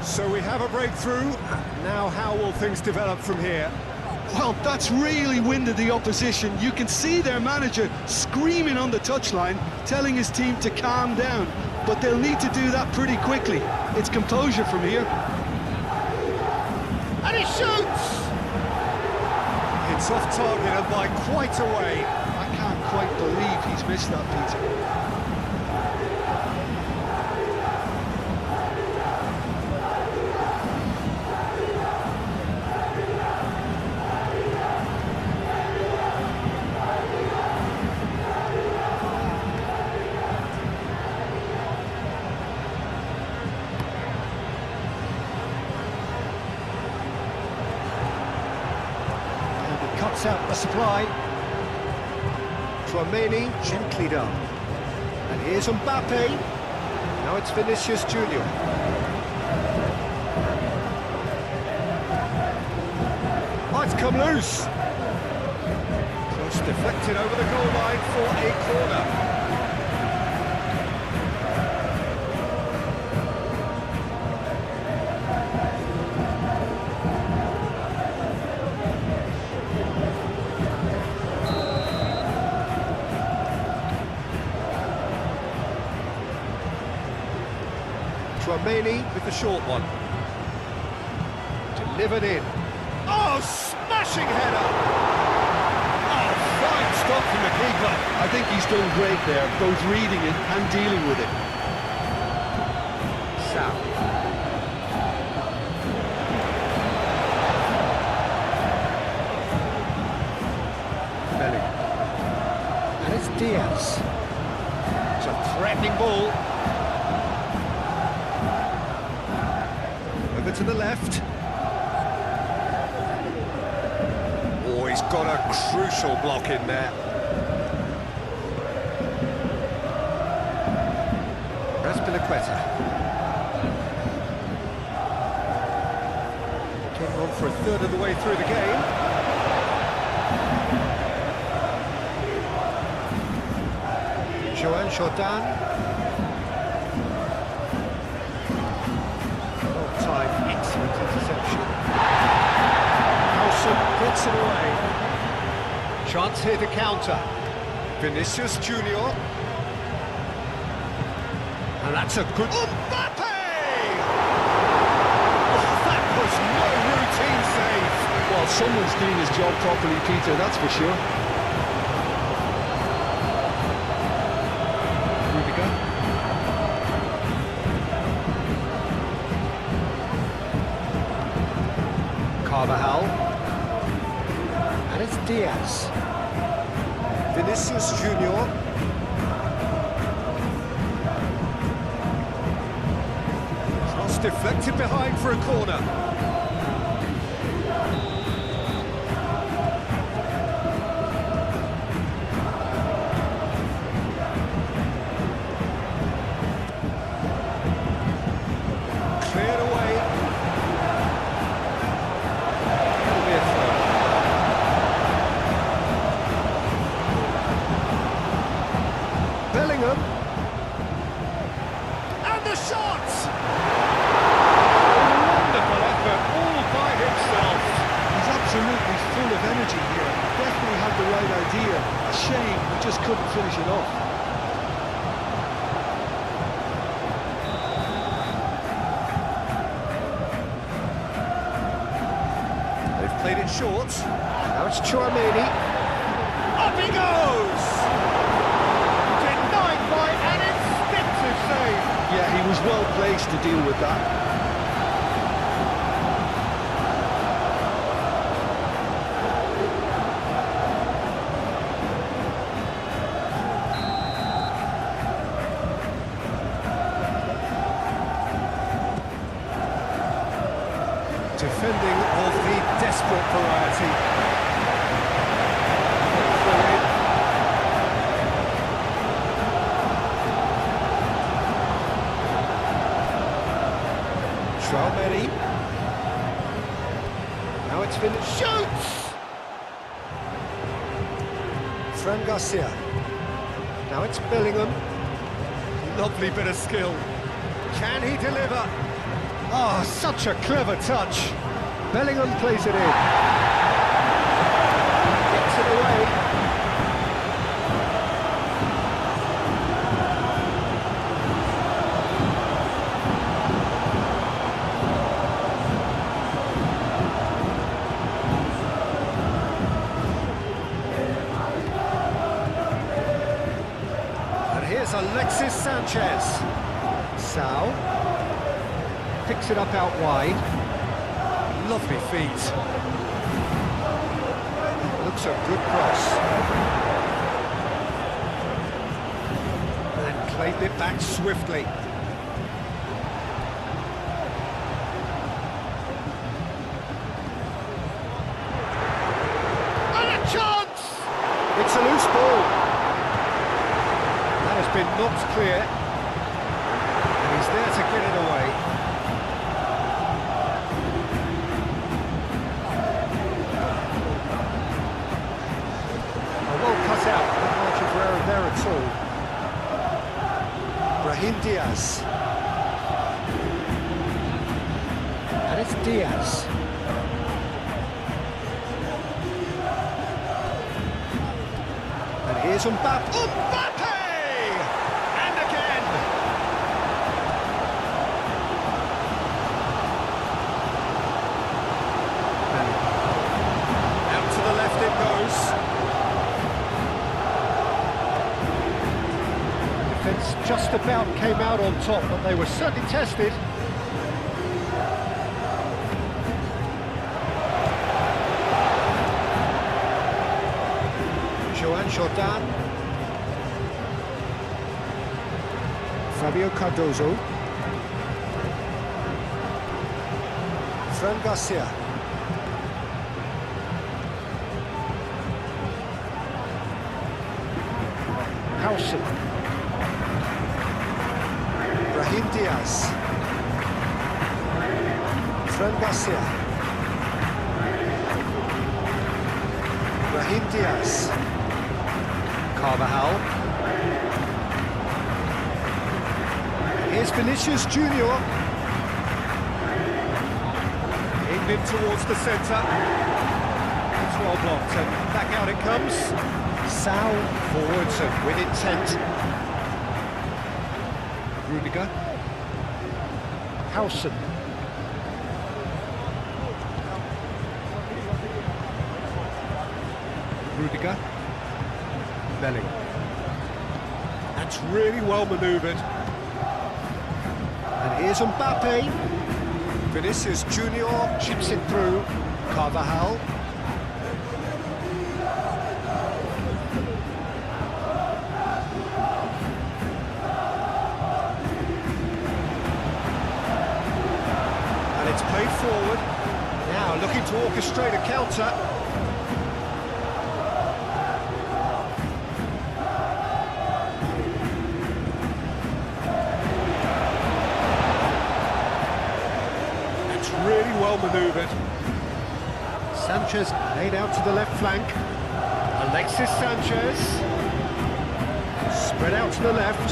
So we have a breakthrough. Now how will things develop from here? Well, that's really winded the opposition. You can see their manager screaming on the touchline, telling his team to calm down. But they'll need to do that pretty quickly. It's composure from here. And he shoots! It's off target and by quite a way. I can't quite believe he's missed that, Peter. Cuts out the supply. Konami gently done. And here's Mbappe. Now it's Vinicius Junior. Oh, it's come loose. Close deflected over the goal line for a corner. Romani with the short one. Delivered in. Oh, smashing header! Oh, fine stop from the keeper. I think he's done great there, both reading it and dealing with it. Sam. Belly. And it's Diaz. It's a threatening ball. To the left. Oh, he's got a crucial block in there. Raspilicueta. Getting on for a third of the way through the game. Joan Jordan. Excellent interception. Nelson puts it away. Chance here to counter. Vinicius Junior. And that's a good... Mbappe! Oh, that was no routine save. Well, someone's doing his job properly, Peter, that's for sure. Carvajal. And it's Diaz. Vinicius Junior. Cross deflected behind for a corner. Cleared away. Bellingham. And the shot! Wonderful effort, all by himself. He's absolutely full of energy here. Definitely had the right idea. A shame he just couldn't finish it off. They've played it short. Now it's Chouameni. Up he goes! Denied by an instinctive save. Yeah, he was well placed to deal with that. Defending of the desperate variety. Traoré. Now it's finished. Shoots! Fran Garcia. Now it's Bellingham. Lovely bit of skill. Can he deliver? Oh, such a clever touch. Bellingham plays it in. Gets it away. And here's Alexis Sanchez. Sao. Picks it up out wide. Lovely feet. Looks a good cross. And claimed it back swiftly. And a chance! It's a loose ball. That has been knocked clear. And he's there to get it away. Brahim Diaz. And it's Diaz. And here's Mbappe. Mbappe! And again! Out to the left it goes. Defence just about came out on top, but they were certainly tested. Jordan, Fabio Cardozo, Fran Garcia, Howson, Brahim Diaz, Fran Garcia, Brahim Diaz, Carvajal. Here's Vinicius Junior. Aimed in towards the centre. It's well blocked and back out it comes. Sal forwards and with intent. Rudiger. Howson. Rudiger. Belling. That's really well manoeuvred. And here's Mbappe. Vinicius Junior chips it through. Carvajal. And it's played forward. Now looking to orchestrate a counter. Really well manoeuvred. Sanchez laid out to the left flank. Alexis Sanchez. Spread out to the left.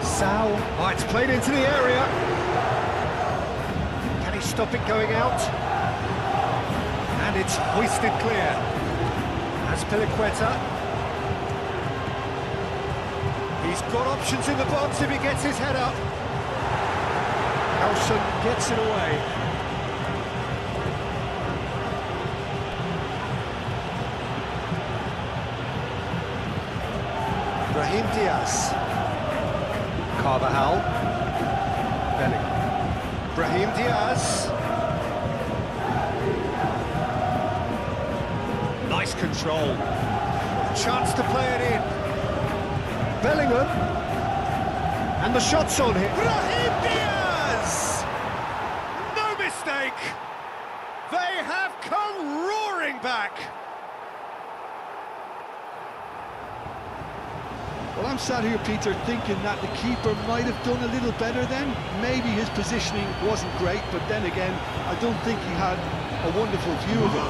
Sal. Oh, it's played into the area. Can he stop it going out? And it's hoisted clear. Azpilicueta. He's got options in the box if he gets his head up. Howson gets it away. Brahim Diaz. Carvajal. Belling. Brahim Diaz. Nice control. Chance to play it in. Bellingham. And the shot's on him. Brahim Diaz! No mistake! They have come roaring back! Well, I'm sat here, Peter, thinking that the keeper might have done a little better then. Maybe his positioning wasn't great, but then again, I don't think he had a wonderful view of it.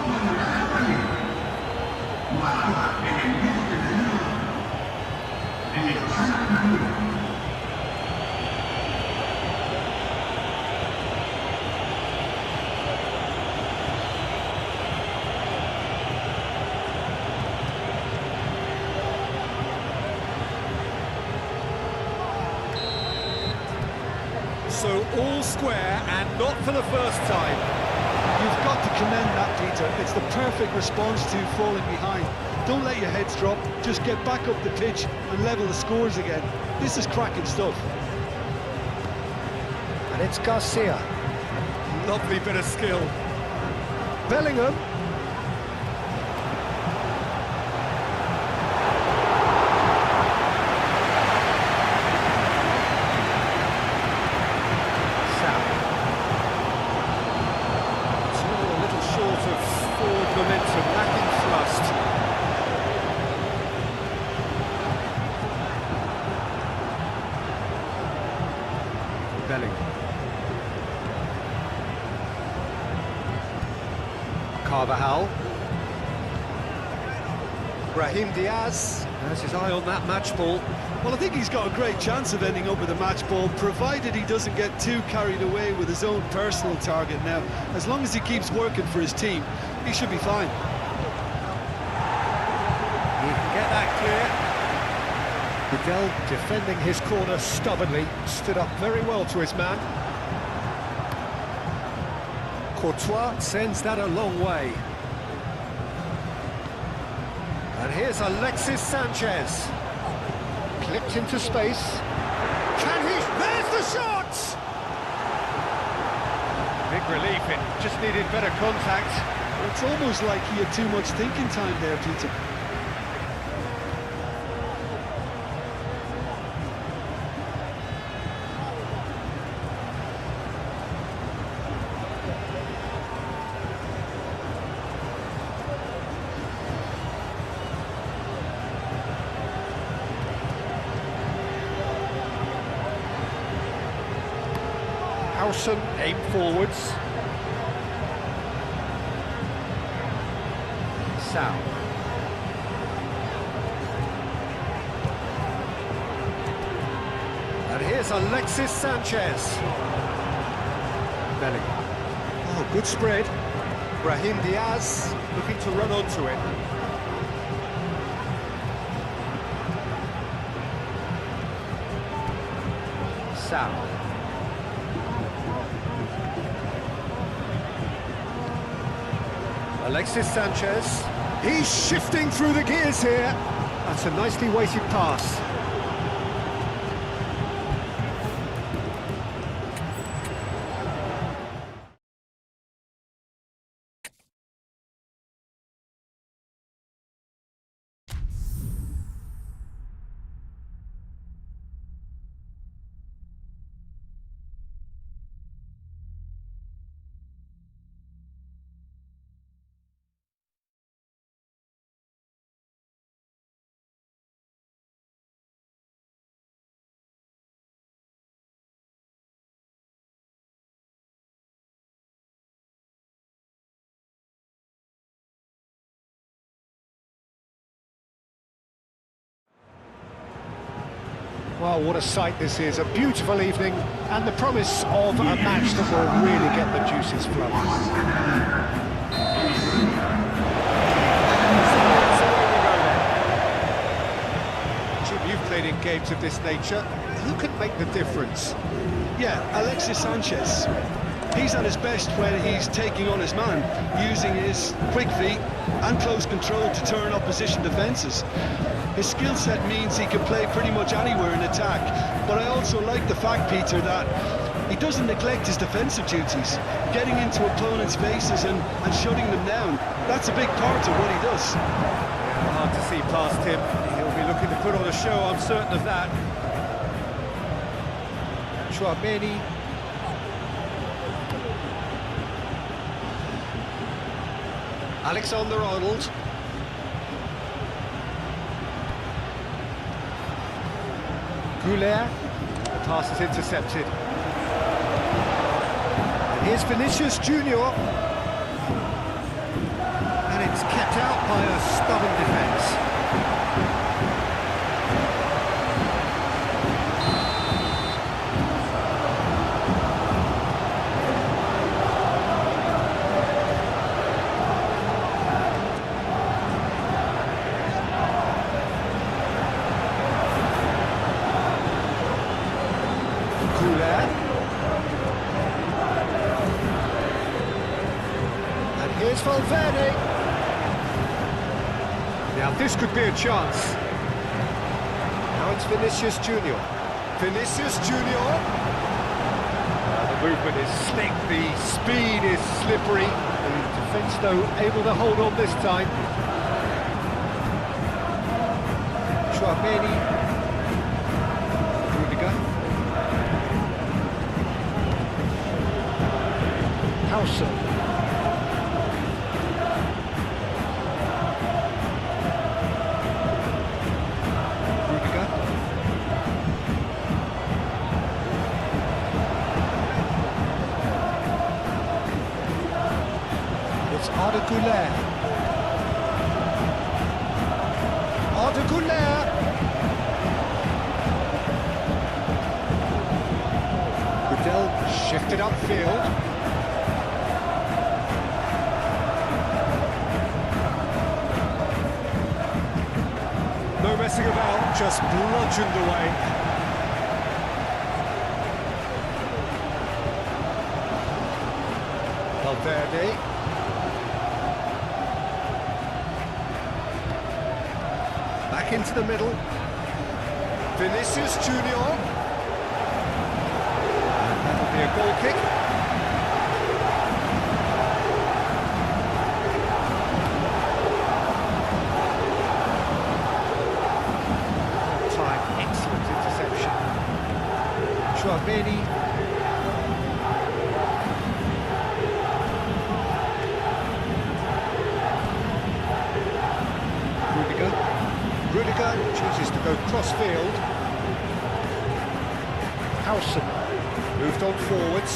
So all square and not for the first time. You've got to commend that, Peter. It's the perfect response to falling behind. Don't let your heads drop, just get back up the pitch and level the scores again. This is cracking stuff. And it's Garcia. Lovely bit of skill. Bellingham. Momentum, lacking thrust. Belling. Carvajal. Brahim Diaz has his eye on that match ball. Well, I think he's got a great chance of ending up with a match ball, provided he doesn't get too carried away with his own personal target. Now, as long as he keeps working for his team, he should be fine. He can get that clear. Vidal defending his corner stubbornly, stood up very well to his man. Courtois sends that a long way. And here's Alexis Sanchez. Clipped into space. Can he? There's the shot! Big relief, it just needed better contact. It's almost like he had too much thinking time there, Peter. Howson aim forwards. Sal. And here's Alexis Sanchez. Bellingham. Oh, good spread. Brahim Diaz looking to run onto it. Sal. Alexis Sanchez, he's shifting through the gears here. That's a nicely weighted pass. Well, what a sight this is, a beautiful evening, and the promise of a match that will really get the juices flowing. So away we go then. Jim, you've played in games of this nature. Who can make the difference? Yeah, Alexis Sanchez. He's at his best when he's taking on his man, using his quick feet and close control to turn opposition defences. His skill set means he can play pretty much anywhere in attack, but I also like the fact, Peter, that he doesn't neglect his defensive duties, getting into opponents' faces and shutting them down. That's a big part of what he does. Yeah, hard to see past him. He'll be looking to put on a show, I'm certain of that. Chouameni. Alexander-Arnold. Goulet. The pass is intercepted. And here's Vinicius Junior. And it's kept out by a stubborn defence. And here's Valverde. Now this could be a chance. Now it's Vinicius Junior. Vinicius Junior. The movement is slick, the speed is slippery. The defence, though, able to hold on this time. Chouameni. Howson. Rudiger. It's Arda Güler. Arda Güler. Shifted upfield. No messing about, just bludgeoned away. Valverde. Back into the middle. Vinicius Junior. And that'll be a goal kick. Time, excellent interception. Chouameni. Rudiger chooses to go cross-field. Howson moved on forwards.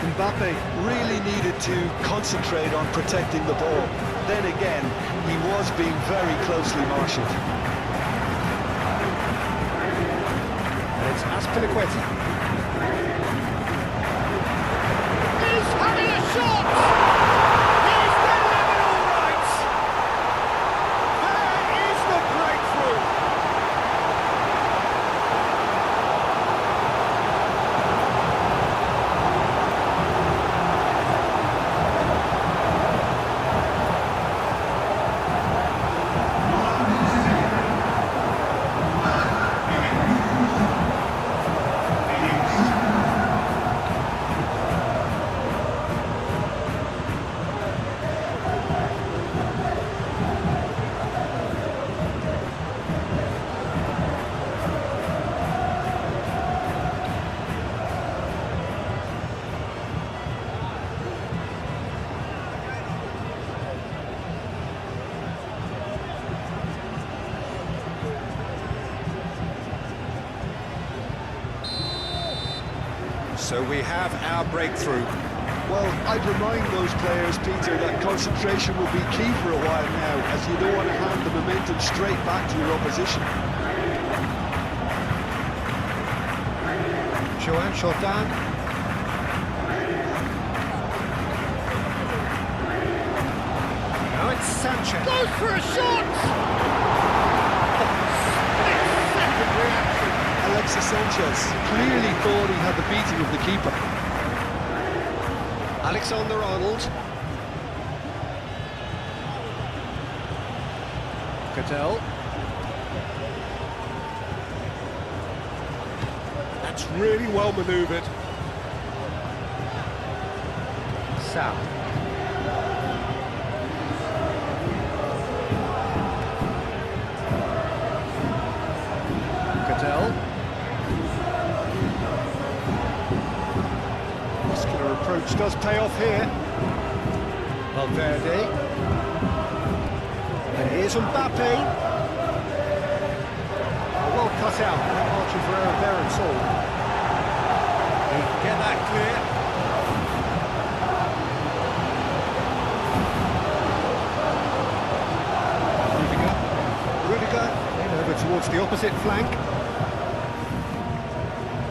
Mbappe really needed to concentrate on protecting the ball. Then again, he was being very closely marshalled. And it's Azpilicueta. He's having a shot! So we have our breakthrough. Well, I'd remind those players, Peter, that concentration will be key for a while now, as you don't want to hand the momentum straight back to your opposition. Joan Jordan. Now it's Sanchez. Goes for a shot! Split-second reaction. Alexis Sanchez clearly thought he had the beating of the keeper. Alexander-Arnold. Cattell. That's really well manoeuvred. Sam. Cattell. Muscular approach does pay off here. Valverde. And here's Mbappe. Well cut out, no margin for error there at all. He can get that clear. Rudiger in over towards the opposite flank.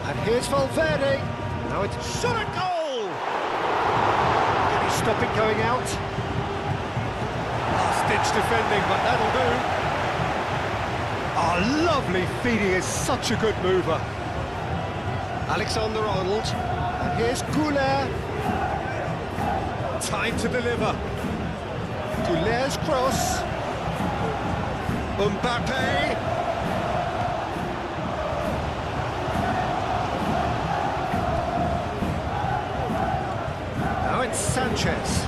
And here's Valverde. Now it's shot at goal! Can he stop it going out? Last-ditch defending, but that'll do. Oh, lovely feeding, is such a good mover. Alexander-Arnold, and here's Goulet. Time to deliver. Goulet's cross. Mbappe. Now it's Sanchez.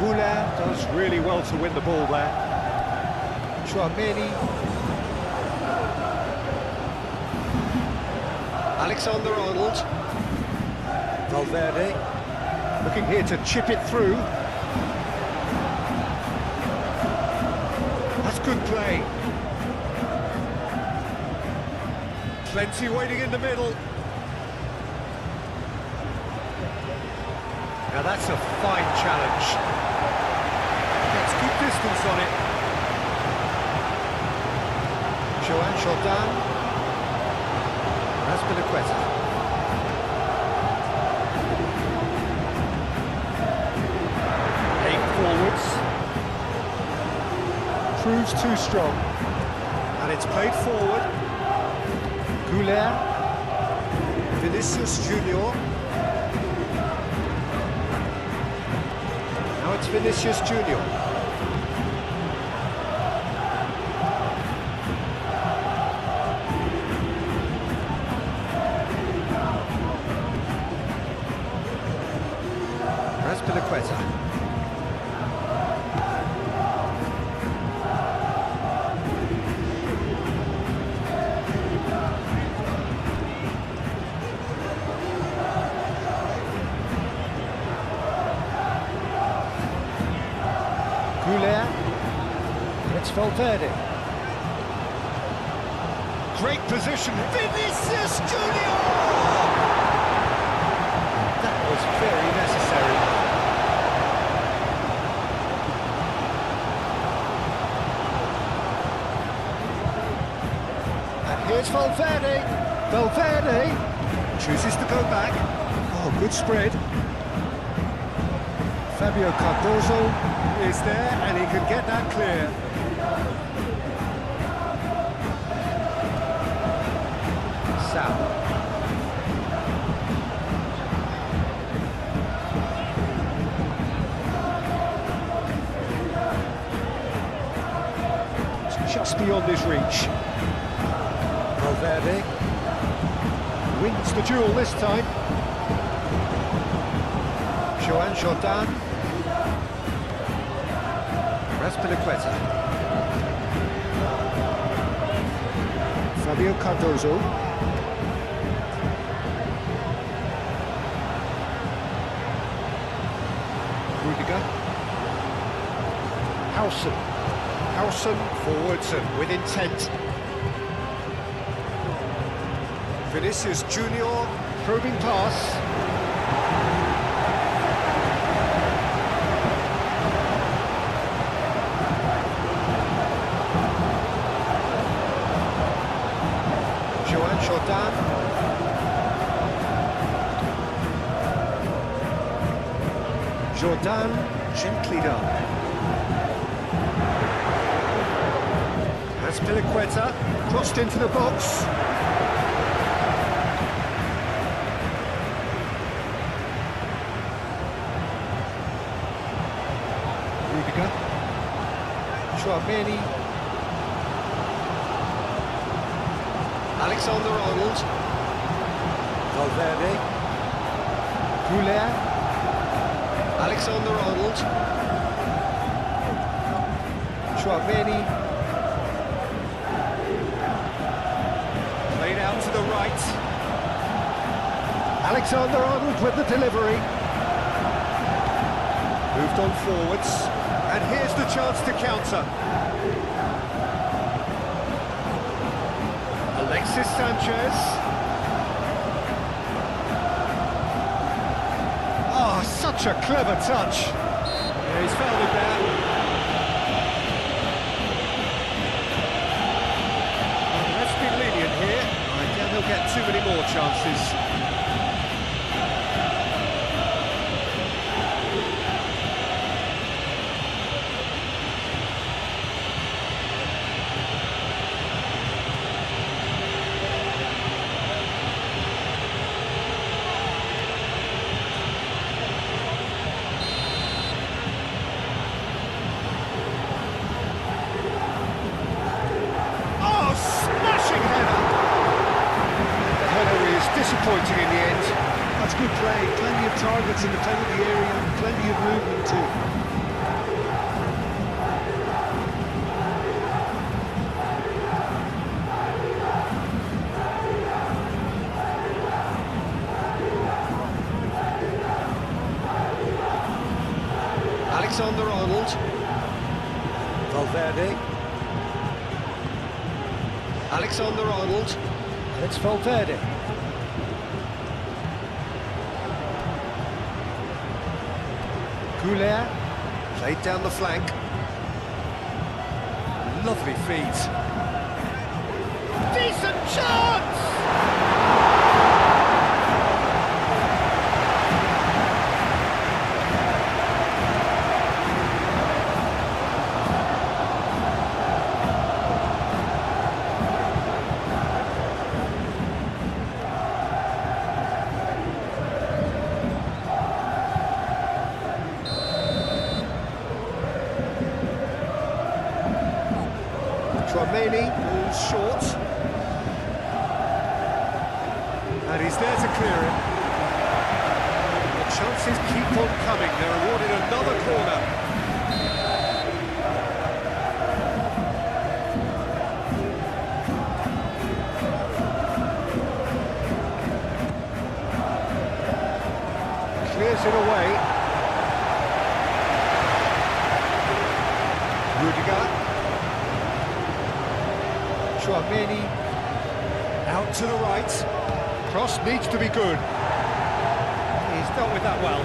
Goulet does really well to win the ball there. Chouameni. Alexander-Arnold. Valverde. Looking here to chip it through. That's good play. Plenty waiting in the middle. Now that's a fine challenge. Let's keep distance on it. Joan Jordan. Azpilicueta. Forwards. Proves too strong. And it's played forward. Goulet. Vinicius Junior. Now it's Vinicius Junior. Azpilicueta. It's Valverde. Great position. Vinicius Junior! That was very necessary. And here's Valverde. Valverde chooses to go back. Oh, good spread. Fabio Cardozo is there, and he can get that clear. Sal. It's just beyond his reach. Valverde wins the duel this time. Joan Jordan. Azpilicueta. Fabio Cardozo. Rudiger. Howson forwards and with intent. Vinicius Junior, probing pass. Jordan. Jordan, gently done. Azpilicueta, crossed into the box. Rudiger. Chouameni. Alexander-Arnold. Valverde. Goulet. Alexander-Arnold. Chouameni. Played out to the right. Alexander-Arnold with the delivery. Moved on forwards. And here's the chance to counter. Alexis Sanchez. Oh, such a clever touch. Yeah, he's fouled it there. Let's be lenient here. I doubt he'll get too many more chances. Disappointing in the end. That's good play. Plenty of targets in the penalty area and plenty of movement too. Alexander-Arnold. Valverde. Alexander-Arnold. And it's Valverde. Goulet, played down the flank. Lovely feed. Decent chance! Konami moves short. And he's there to clear it. The chances keep on coming. They're awarded another corner. Clears it away. Rudiger. Many out to the right. Cross needs to be good. He's dealt with that well.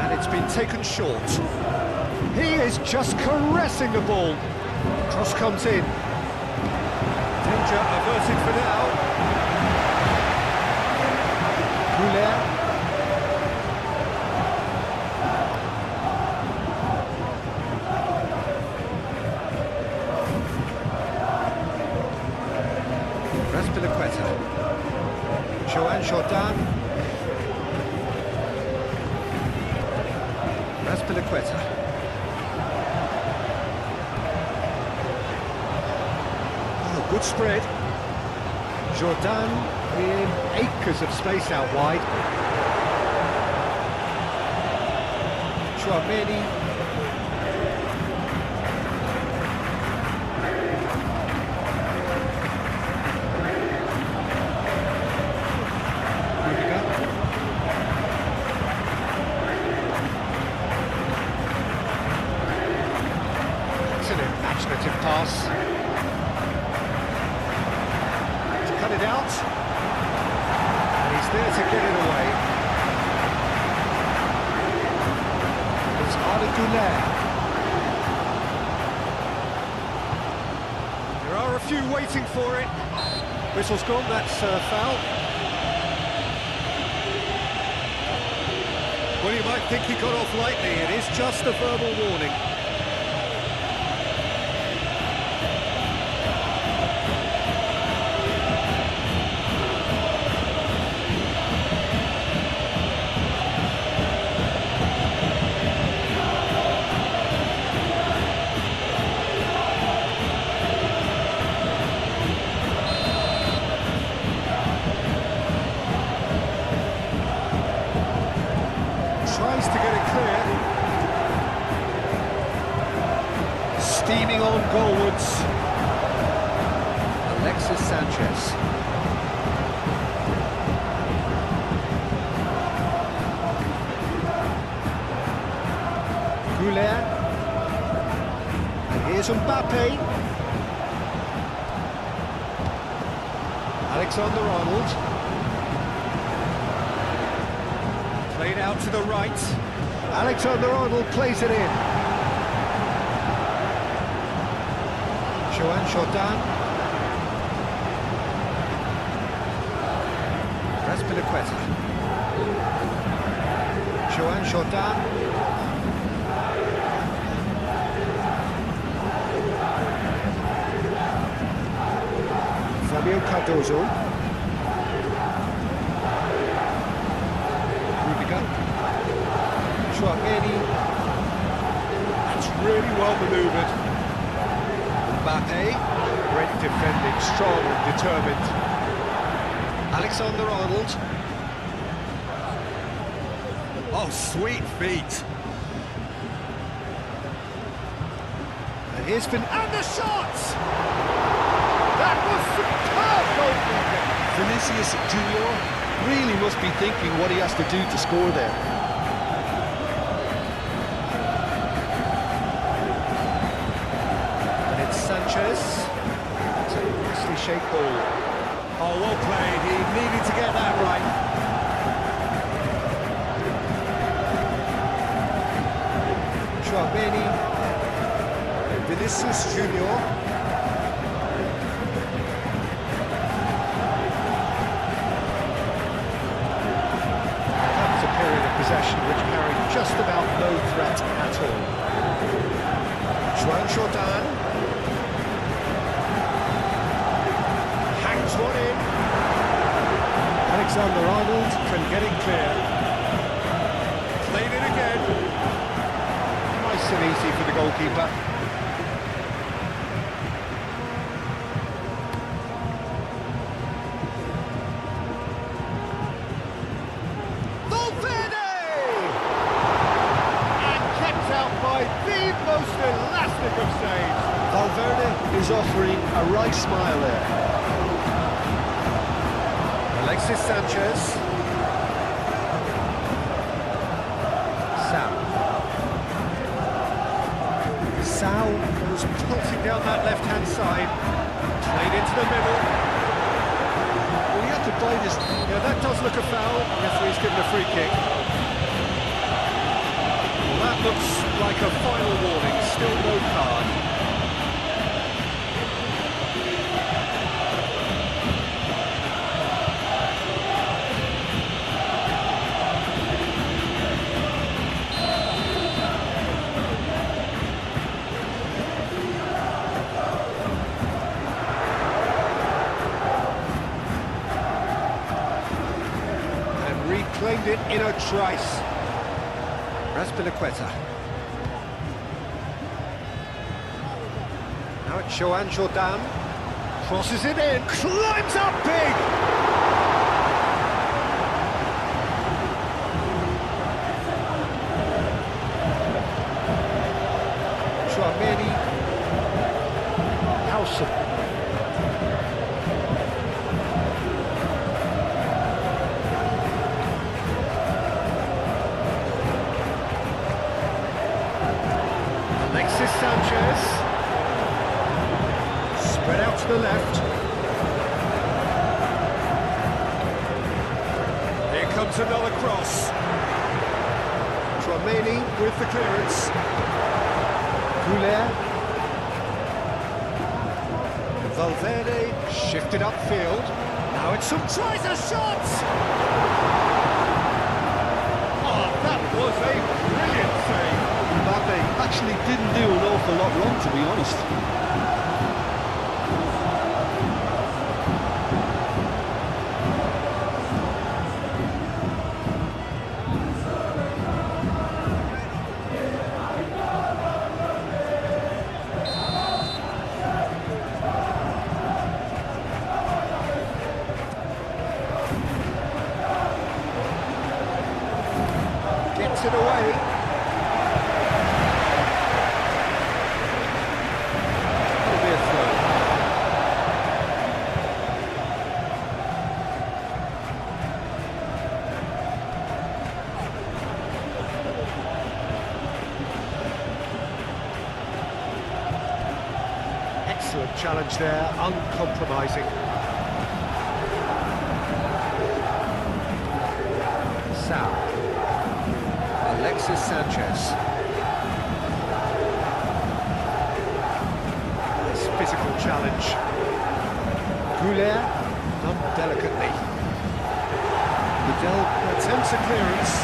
And it's been taken short. He is just caressing the ball. Cross comes in. Danger averted for now. Goulet. Jordan. Raspilicueta. Oh, good spread. Jordan in acres of space out wide. Chouameni. Pass. To cut it out. And he's there to get it away. It's Arda Goulet. There are a few waiting for it. Whistle's gone, that's foul. Well, you might think he got off lightly. It is just a verbal warning. Tries to get it clear. Steaming on goalwards. Alexis Sanchez. Goulet. And here's Mbappe. Alexander-Arnold. Played out to the right. Alexander-Arnold plays it in. Jordan. Raspilicueta. Jordan. Fabio Cardozo. Chouameni. That's really well manoeuvred. Mbappe. Great defending, strong and determined. Alexander-Arnold. Oh, sweet feet. And here's Finn. And the shots! That was superb goalkeeping. Vinicius Junior really must be thinking what he has to do to score there. Sanchez. It's a nicely shape ball. Oh, well played. He needed to get that right. Chouameni. Vinicius Junior. That was a period of possession which carried just about no threat at all. Juan Jordan. Hangs one in. Alexander-Arnold can get it clear. Played it again. Nice and easy for the goalkeeper. Valverde! And kept out by the most elastic of saves. Valverde is offering a right smile there. Alexis Sanchez. Sao was pulsing down that left-hand side. Played into the middle. Well, he had to bite his... Yeah, that does look a foul. Referee's given a free kick. Well, that looks like a final warning. Still no card. Reclaimed it in a trice. Raspilicueta. Now it's Joan Jordan. Crosses it in. Climbs up big! Chouameni. Howson. Alexis Sanchez, spread out to the left. Here comes another cross. Chouameni with the clearance. Goulet. Valverde shifted upfield. Now it's some tries a shot! Oh, that was a brilliant save. Mbappe actually didn't do an awful lot wrong, to be honest. Gets it away. Excellent challenge there, uncompromising. Sao. Alexis Sanchez. Nice physical challenge. Goulet, done delicately. Liddell attempts a clearance.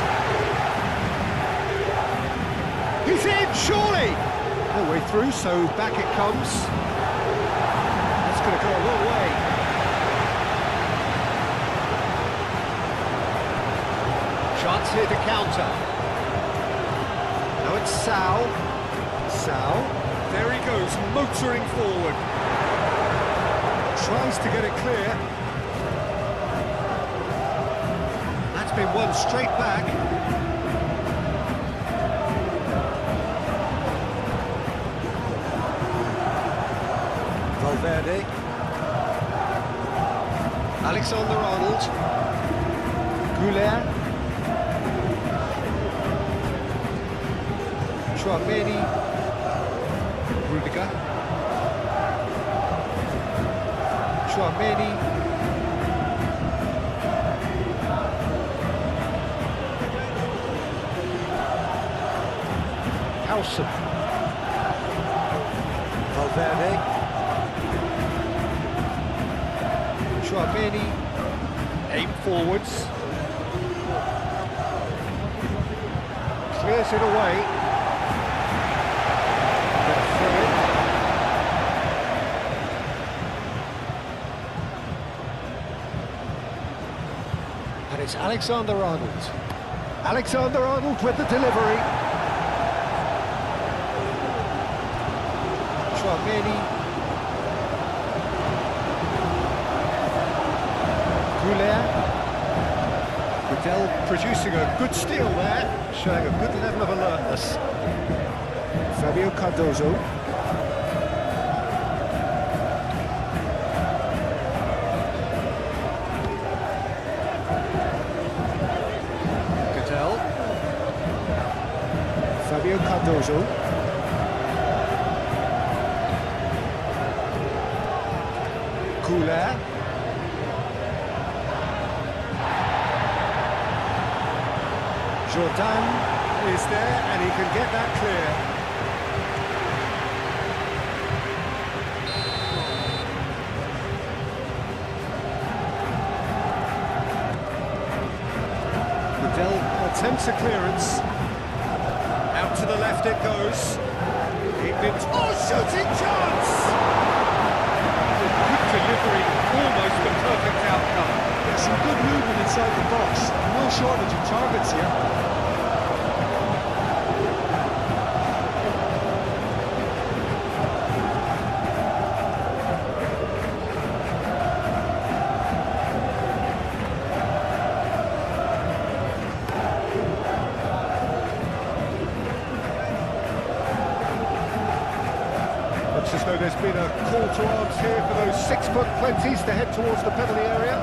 He's in, surely! No way through, so back it comes. That's going to go a long way. Chance here to counter. Now it's Sao. Sao. There he goes, motoring forward. Tries to get it clear. That's been won straight back. Valverde. Alexander-Arnold. Goulet. Chouameni. Rudiger. Chouameni. Howson. Valverde. Chouameni. Aim forwards. Clears it away. And it's Alexander-Arnold. Alexander-Arnold with the delivery. Chouameni. Gudel producing a good steal there, showing a good level of alertness. Fabio Cardozo. Gudel. Fabio Cardozo. Couler. Jordan is there, and he can get that clear. Gudel attempts a clearance. Out to the left it goes. Shooting chance! Good delivery, almost the perfect outcome. Yeah, some good movement inside the box. No shortage of targets here. Looks as though there's been a call to arms here for those 6-foot plenties to head towards the penalty area.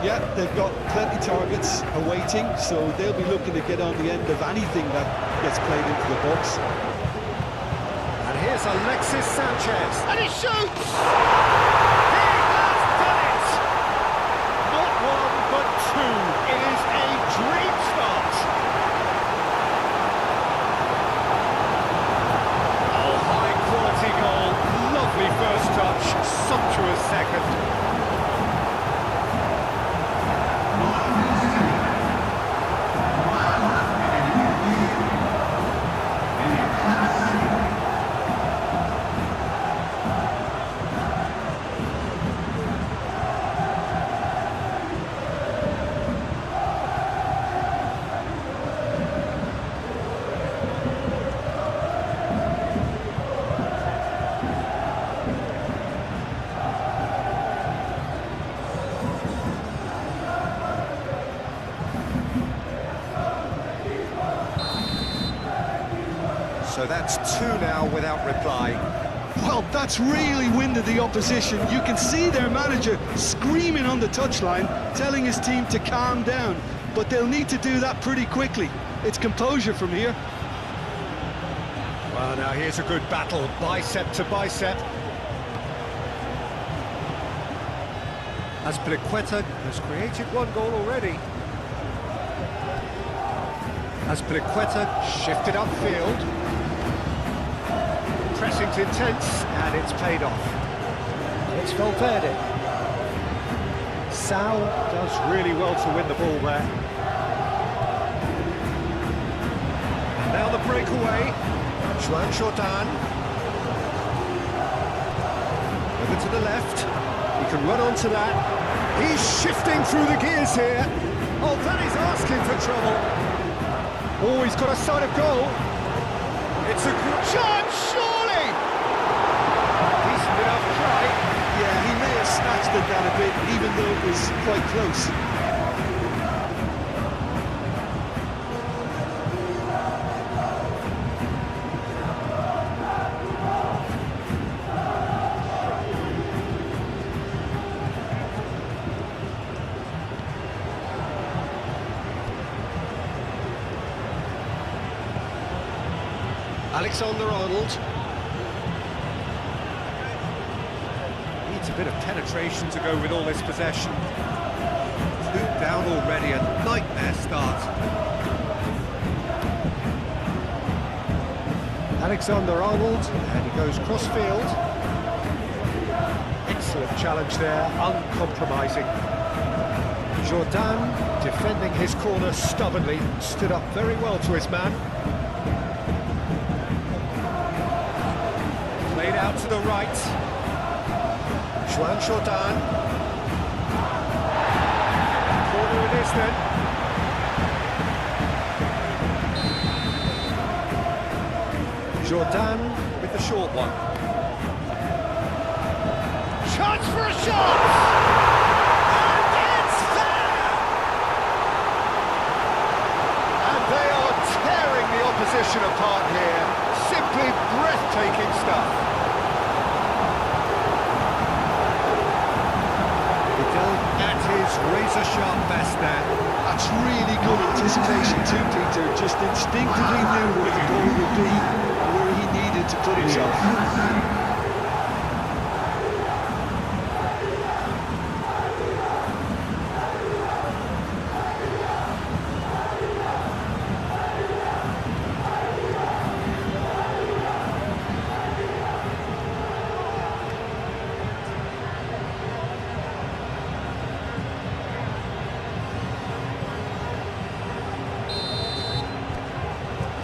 Yeah, they've got plenty targets awaiting, so they'll be looking to get on the end of anything that gets played into the box. And here's Alexis Sanchez, and he shoots! He has done it! Not one, but two. It is a dream start. Oh, high-quality goal. Lovely first touch, sumptuous second. So that's two now without reply. Well, that's really winded the opposition. You can see their manager screaming on the touchline, telling his team to calm down. But they'll need to do that pretty quickly. It's composure from here. Well, now here's a good battle, bicep to bicep. Azpilicueta has created one goal already. Azpilicueta shifted upfield. Pressing's intense, and it's paid off. It's Valverde. Sal does really well to win the ball there. And now the breakaway. Juan Jordan. Over to the left. He can run onto that. He's shifting through the gears here. Oh, that is asking for trouble. Oh, he's got a sight of goal. It's a good chance, surely! Decent enough try. Yeah, he may have snatched it down a bit, even though it was quite close. Alexander-Arnold. He It's a bit of penetration to go with all this possession. Looped down already, a nightmare start. Alexander-Arnold, and he goes cross-field. Excellent challenge there, uncompromising. Jordan, defending his corner stubbornly, stood up very well to his man. Played out to the right. Juan Jordan. Corner it is then. Jordan with the short one. Chance for a shot! And it's there! And they are tearing the opposition apart here. Simply breathtaking stuff. Vidal at his razor-sharp best there. That's really good anticipation too, Peter. Just instinctively knew where the goal would be, where he needed to put himself.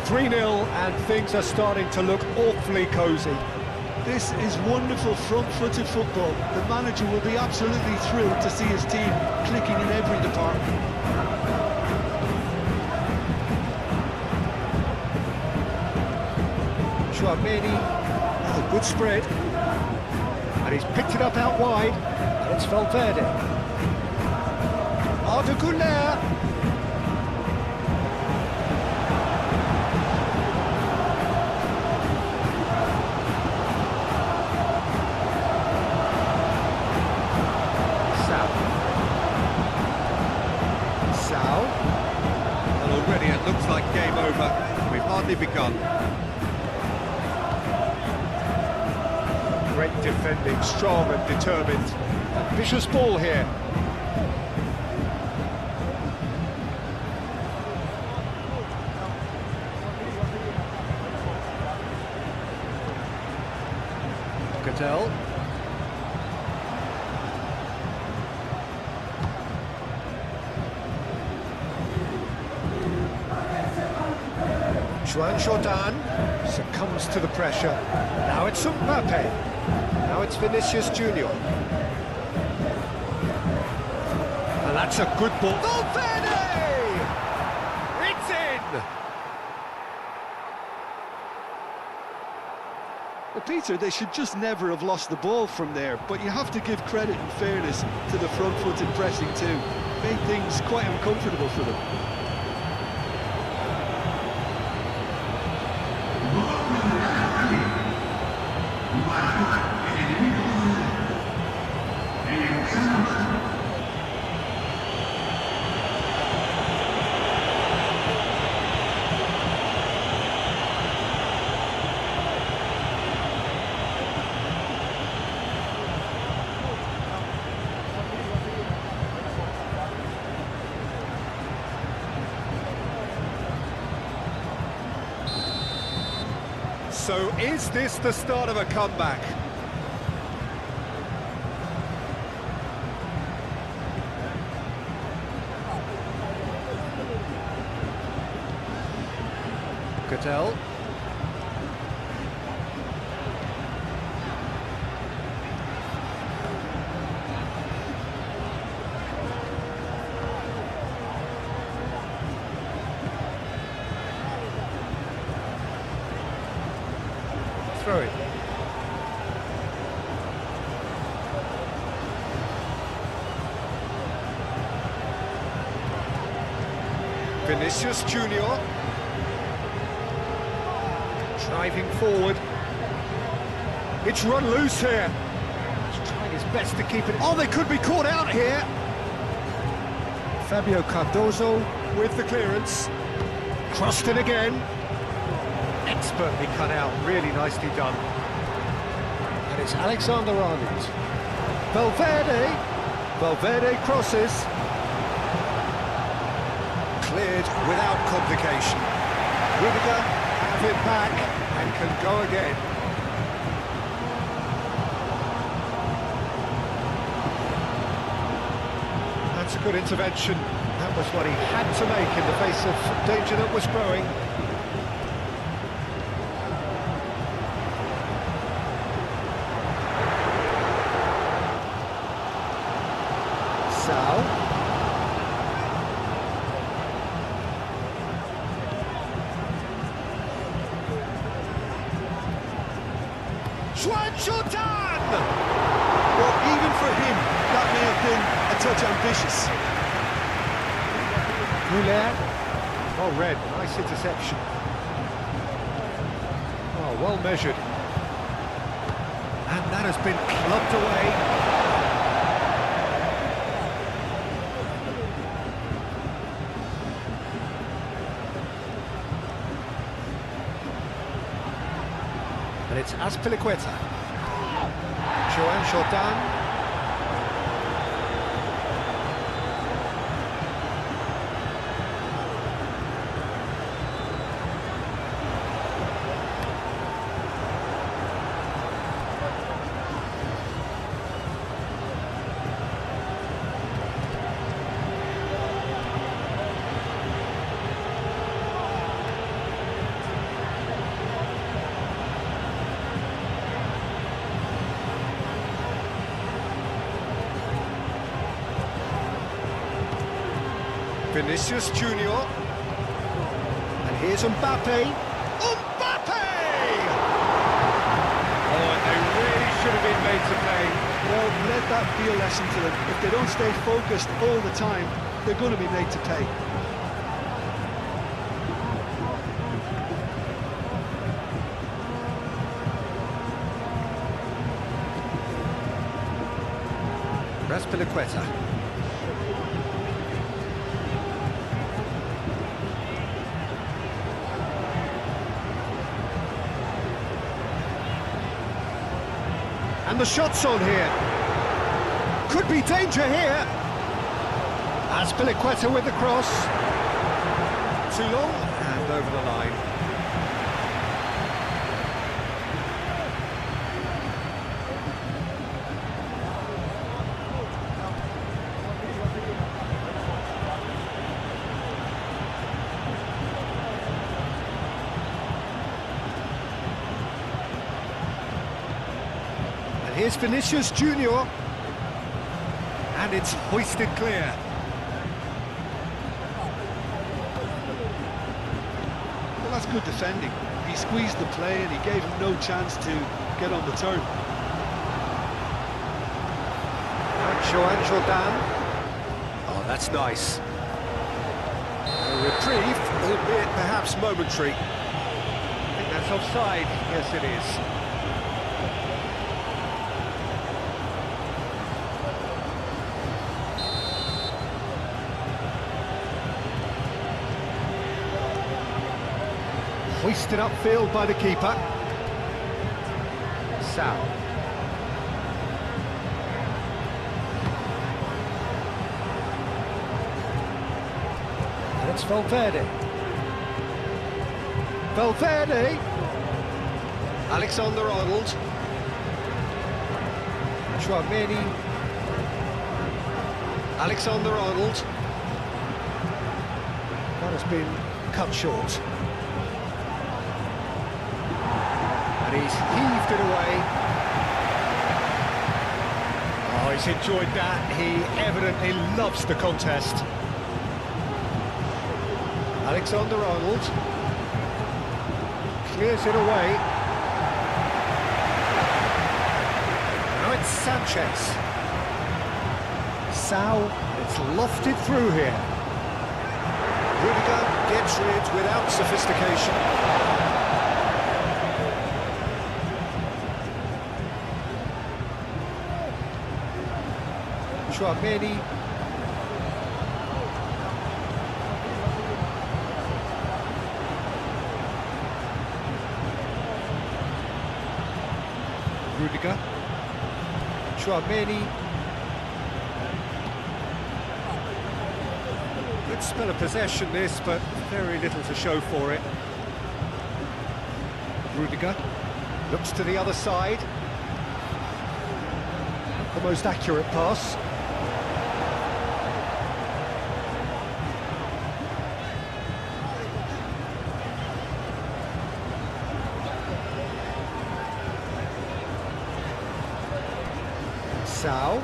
3-0 and things are starting to look awfully cosy. This is wonderful front-footed football. The manager will be absolutely thrilled to see his team clicking in every department. Chouameni, oh, good spread. And he's picked it up out wide. And it's Valverde. Arda Güler. Already it looks like game over. We've hardly begun. Great defending, strong and determined. Ambitious ball here. Cattell. Juan Jordan succumbs to the pressure. Now it's Mbappe. Now it's Vinicius Junior. And that's a good ball. Valverde! It's in! Well, Peter, they should just never have lost the ball from there, but you have to give credit and fairness to the front-footed pressing too. Made things quite uncomfortable for them. So is this the start of a comeback? Cattell. Throw it. Vinicius Junior. Driving forward. It's run loose here. He's trying his best to keep it. Oh, they could be caught out here. Fabio Cardozo with the clearance. Crossed it again. Expertly cut out, really nicely done. And it's Alexander-Arnold. Valverde. Valverde crosses. Cleared without complication. Rudiger have it back and can go again. That's a good intervention. That was what he had to make in the face of danger that was growing. Sal. Jordan! Well, even for him, that may have been a touch ambitious. Muller. Well read, nice interception. Oh, well measured. And that has been clubbed away. And it's Azpilicueta. Joan Jordan. Vinicius Junior. And here's Mbappe. Mbappe! Oh, and they really should have been made to pay. Well, let that be a lesson to them. If they don't stay focused all the time, they're going to be made to pay. Azpilicueta. And the shot's on here. Could be danger here. Azpilicueta with the cross. Too long and over the line. Here's Vinicius Junior, and it's hoisted clear. Well, that's good defending. He squeezed the play and he gave him no chance to get on the turn. Joan Jordan. Oh, that's nice. A reprieve, albeit perhaps momentary. I think that's offside. Yes, it is. Hoisted upfield by the keeper. Sal. And it's Valverde. Valverde. Alexander-Arnold. Chouameni. Alexander-Arnold. That has been cut short. He's heaved it away. Oh, he's enjoyed that. He evidently loves the contest. Alexander-Arnold clears it away. Now it's Sanchez. Sal, it's lofted through here. Rudiger gets rid without sophistication. Chouameni. Rudiger. Chouameni. Good spell of possession this, but very little to show for it. Rudiger looks to the other side. The most accurate pass. Sao.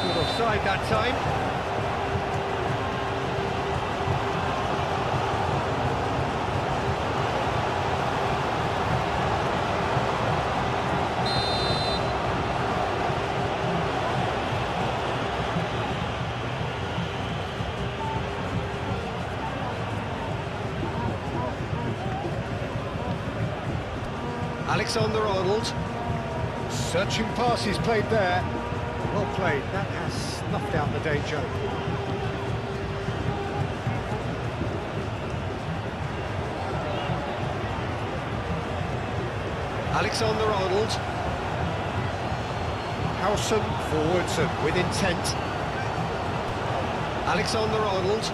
Good offside that time. Alexander-Arnold, searching passes played there. Well played, that has snuffed out the danger. Alexander-Arnold. Howson forwards and with intent. Alexander-Arnold.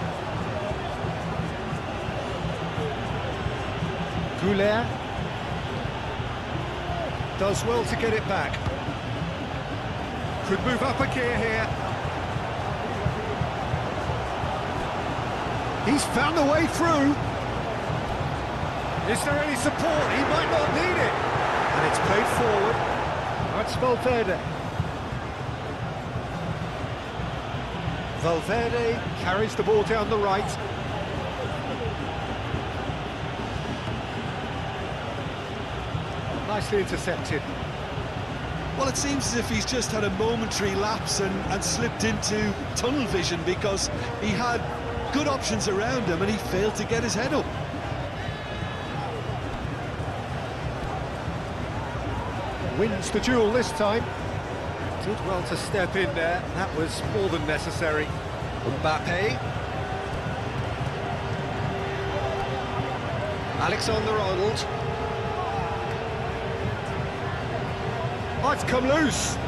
Goulet. Does well to get it back. Could move up a gear here. He's found a way through. Is there any support? He might not need it. And it's played forward. That's Valverde. Valverde carries the ball down the right. Nicely intercepted. Well, it seems as if he's just had a momentary lapse and slipped into tunnel vision, because he had good options around him and he failed to get his head up. Wins the duel this time. Did well to step in there. That was more than necessary. Mbappe. Alexander-Arnold. Might come loose.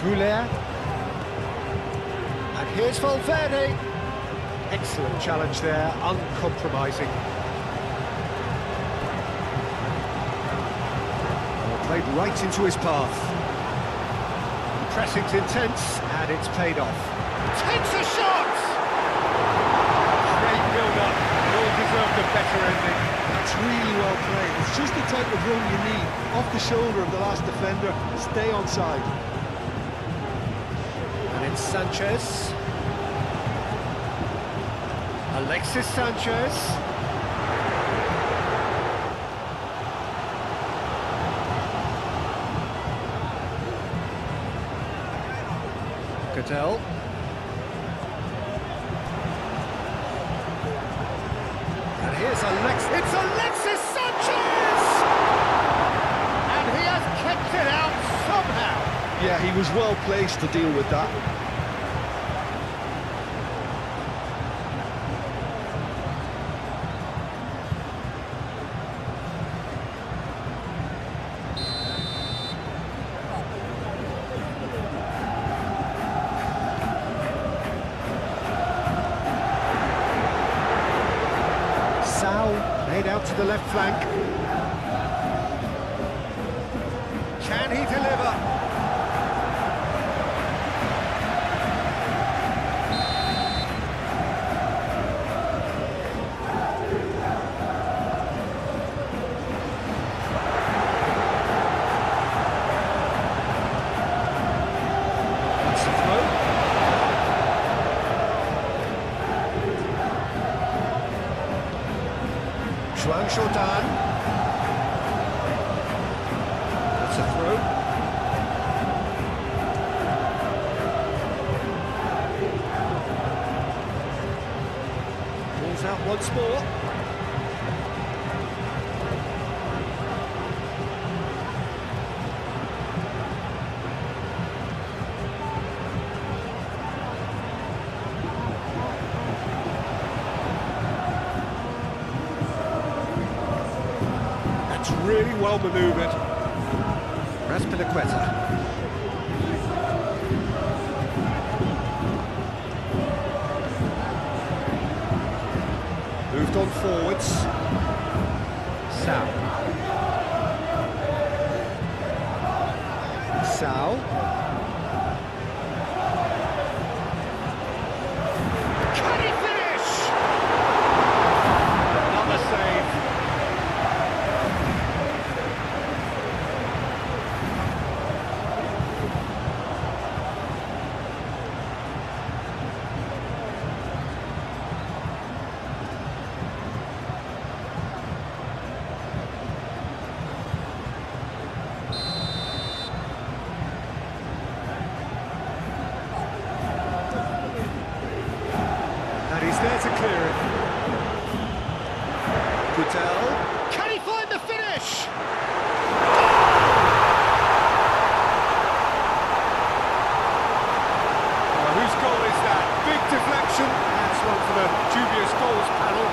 Goulet. And here's Valverde. Excellent challenge there, uncompromising. Played right into his path. Pressing's intense, and it's paid off. Takes a shot! Great build-up. All deserved a better ending. That's really well played. It's just the type of run you need. Off the shoulder of the last defender, stay onside. And it's Sanchez. Alexis Sanchez. Cadell. And here's it's Alexis Sanchez! And he has kept it out somehow. Yeah, he was well placed to deal with that. Played out to the left flank. Can he deliver? That's the throw. Juan Jordan. That's a throw. Ball's out once more. really well manoeuvred. Raspilicueta. Moved on forwards. Sao. Can he finish? Another save. And he's there to clear it. Goodell. Can he find the finish? Whose goal is that? Big deflection. That's one for the dubious goals panel.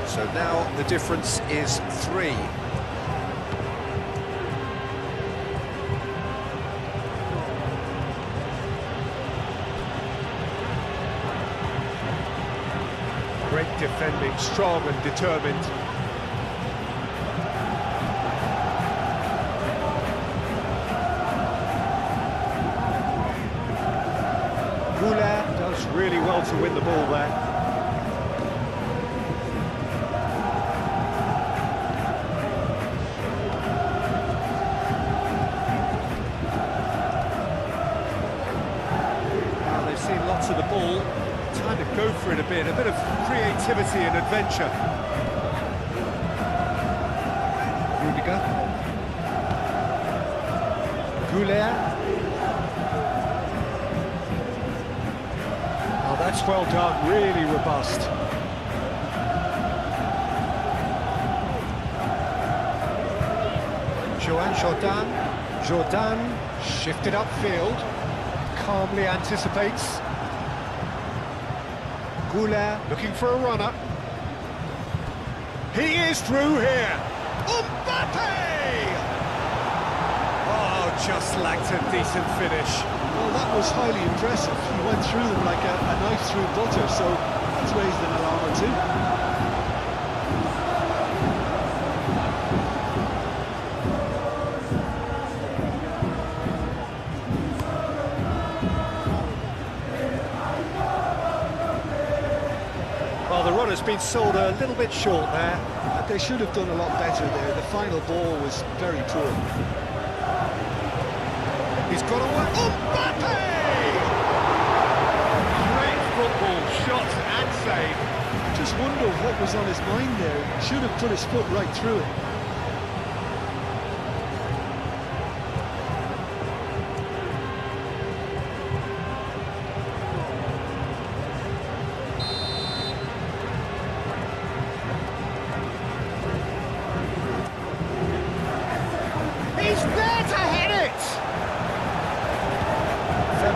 So now the difference is 3. Great defending, strong and determined. Goulart does really well to win the ball there. Lots of the ball, time to go for it a bit of creativity and adventure. Rudiger. Goulart. Oh, that's well done, really robust. Jordan shifted upfield, calmly anticipates. Goulart looking for a runner. He is through here. Mbappe! Oh, just lacked a decent finish. Well, that was highly impressive. He went through them like a knife through butter, so that's raised an alarm or two. Well, the runner's been sold a little bit short there. They should have done a lot better there. The final ball was very poor. He's got away. Mbappe! Great football, shot and save. Just wonder what was on his mind there. He should have put his foot right through it. He's there to hit it!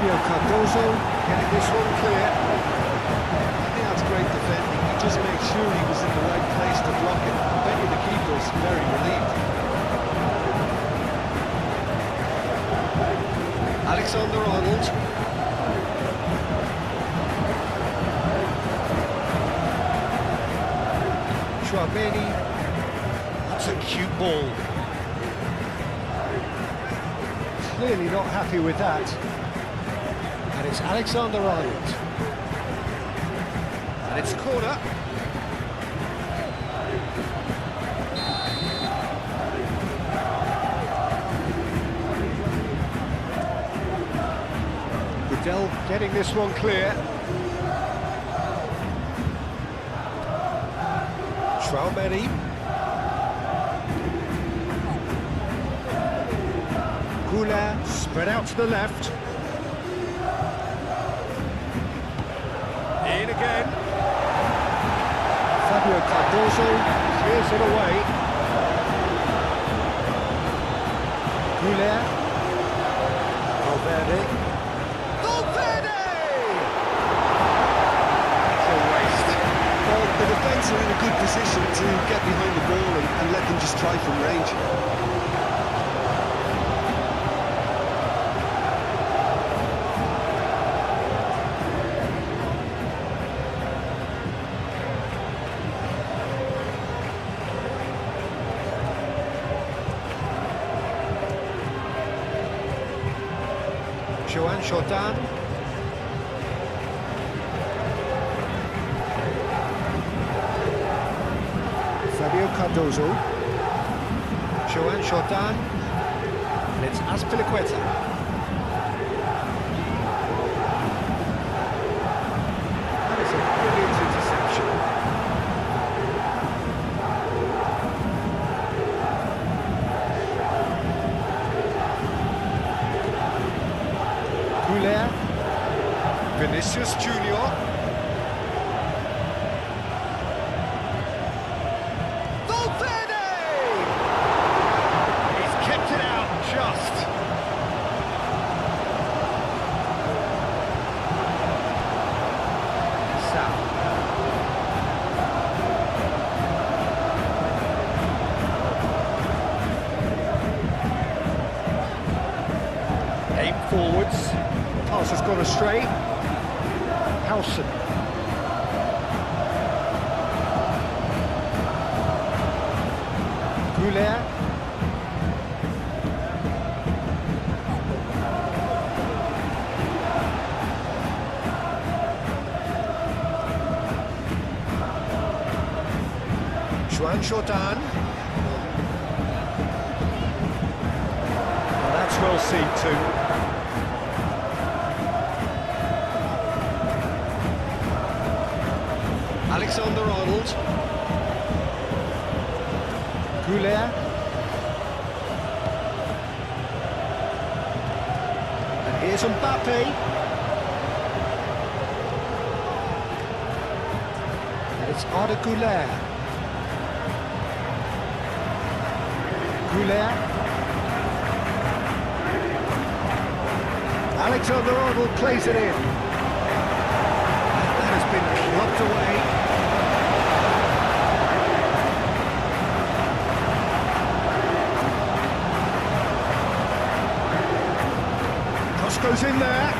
Cardozo getting this one clear. I think that's great defending. He just made sure he was in the right place to block it. I bet you the keeper's very relieved. Alexander-Arnold. Chouameni. That's a cute ball. Clearly not happy with that. And it's Alexander-Arnold. And it's a corner. Still getting this one clear. Traumeri. Goulart spread out to the left. In again. Fabio Cardozo clears it away. Goulart. Valverde. Valverde! It's a waste. Well, the defence are in a good position to get behind the ball and let them just try from range. Joan Jordan. Fabio Cardozo. Joan Jordan. It's Azpilicueta. That is a brilliant interception. Goulart, Vinicius Junior. Valverde! He's kept it out just. Sal. Aim forwards. Pass has gone astray. Howson. Goulart. Joan Jordan. Well, that's well seen too. Alexander-Arnold. Goulart. And here's Mbappe. And it's Arda Goulart. Goulart. Alexander-Arnold plays it in. And that has been clubbed away. Goes in there.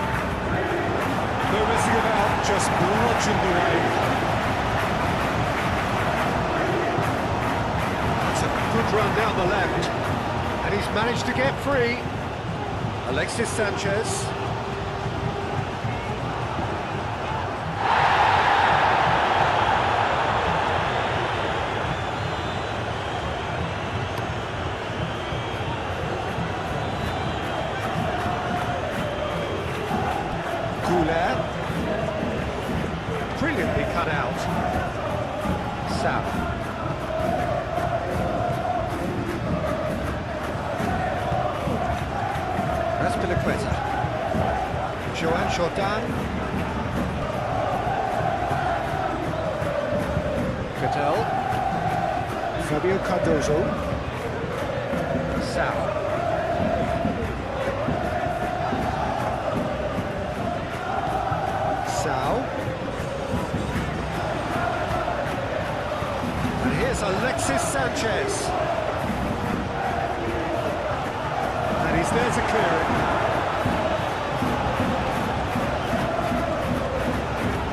No messing about, just bludgeoned away. That's a good run down the left. And he's managed to get free. Alexis Sanchez. Goulart. Brilliantly cut out. Sal. Azpilicueta. Joan Jordan. Cattell. Fabio Cardozo. Sal. And here's Alexis Sanchez. And he's there to clear it.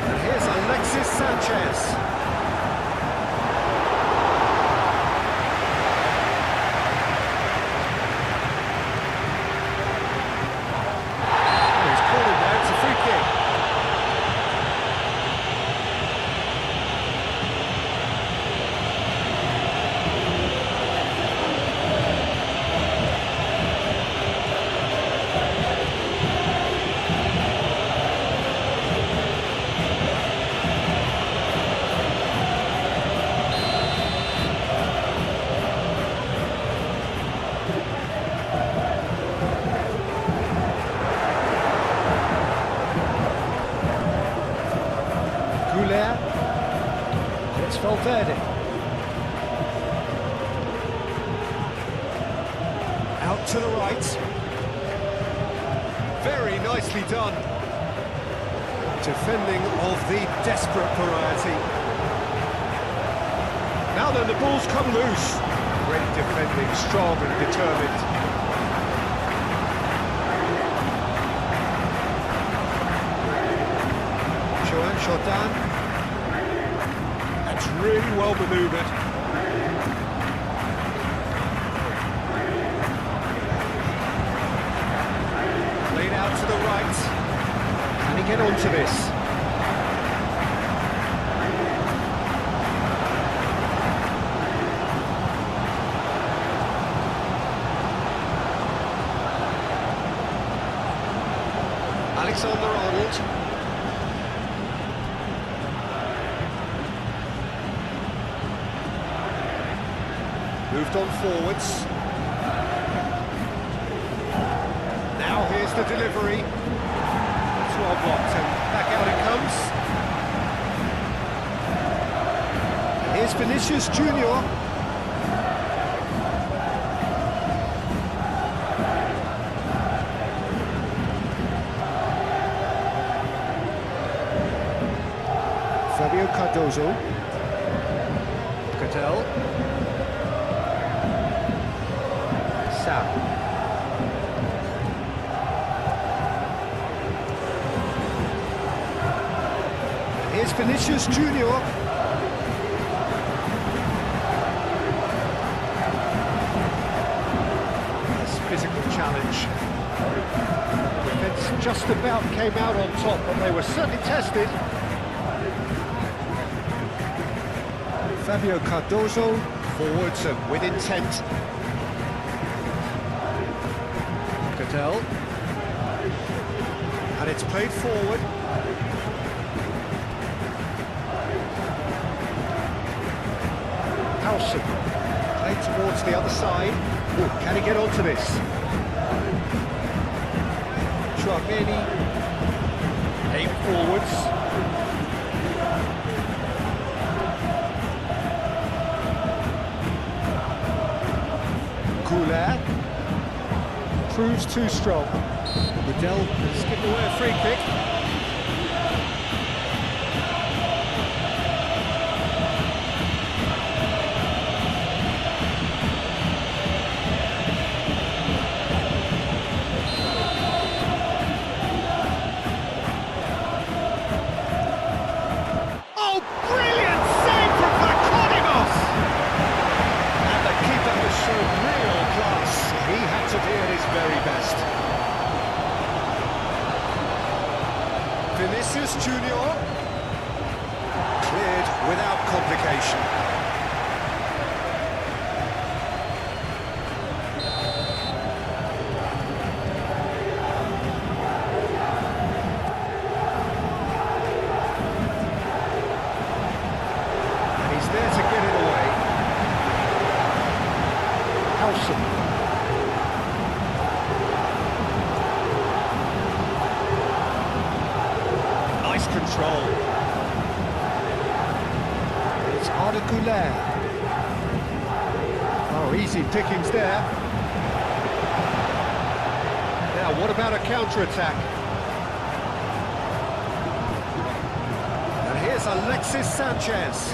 And here's Alexis Sanchez. And he's called it there, it's a free kick. Valverde. Out to the right. Very nicely done. Defending of the desperate variety. Now then, the ball's come loose. Great defending, strong and determined. Jordan. That's really well manoeuvred. Played out to the right. Can he get onto this? Alexander-Arnold. Moved on forwards. Now here's the delivery. It's well blocked and back out it comes. Here's Vinicius Junior. Fabio Cardozo. Cattell. Here's Vinicius Junior. This physical challenge. The defence just about came out on top, but they were certainly tested. Fabio Cardozo, forwards and with intent. Cattell. And it's played forward. Played towards the other side. Ooh, can he get onto this? Tchouameni. Aim forwards. Goulet. Proves too strong. Liddell has given away a free kick. Vinicius Junior, cleared without complication. And he's there to get it away. Howson. Control. It's Arda Goulet. Oh, easy pickings there. Now, what about a counter-attack? And here's Alexis Sanchez.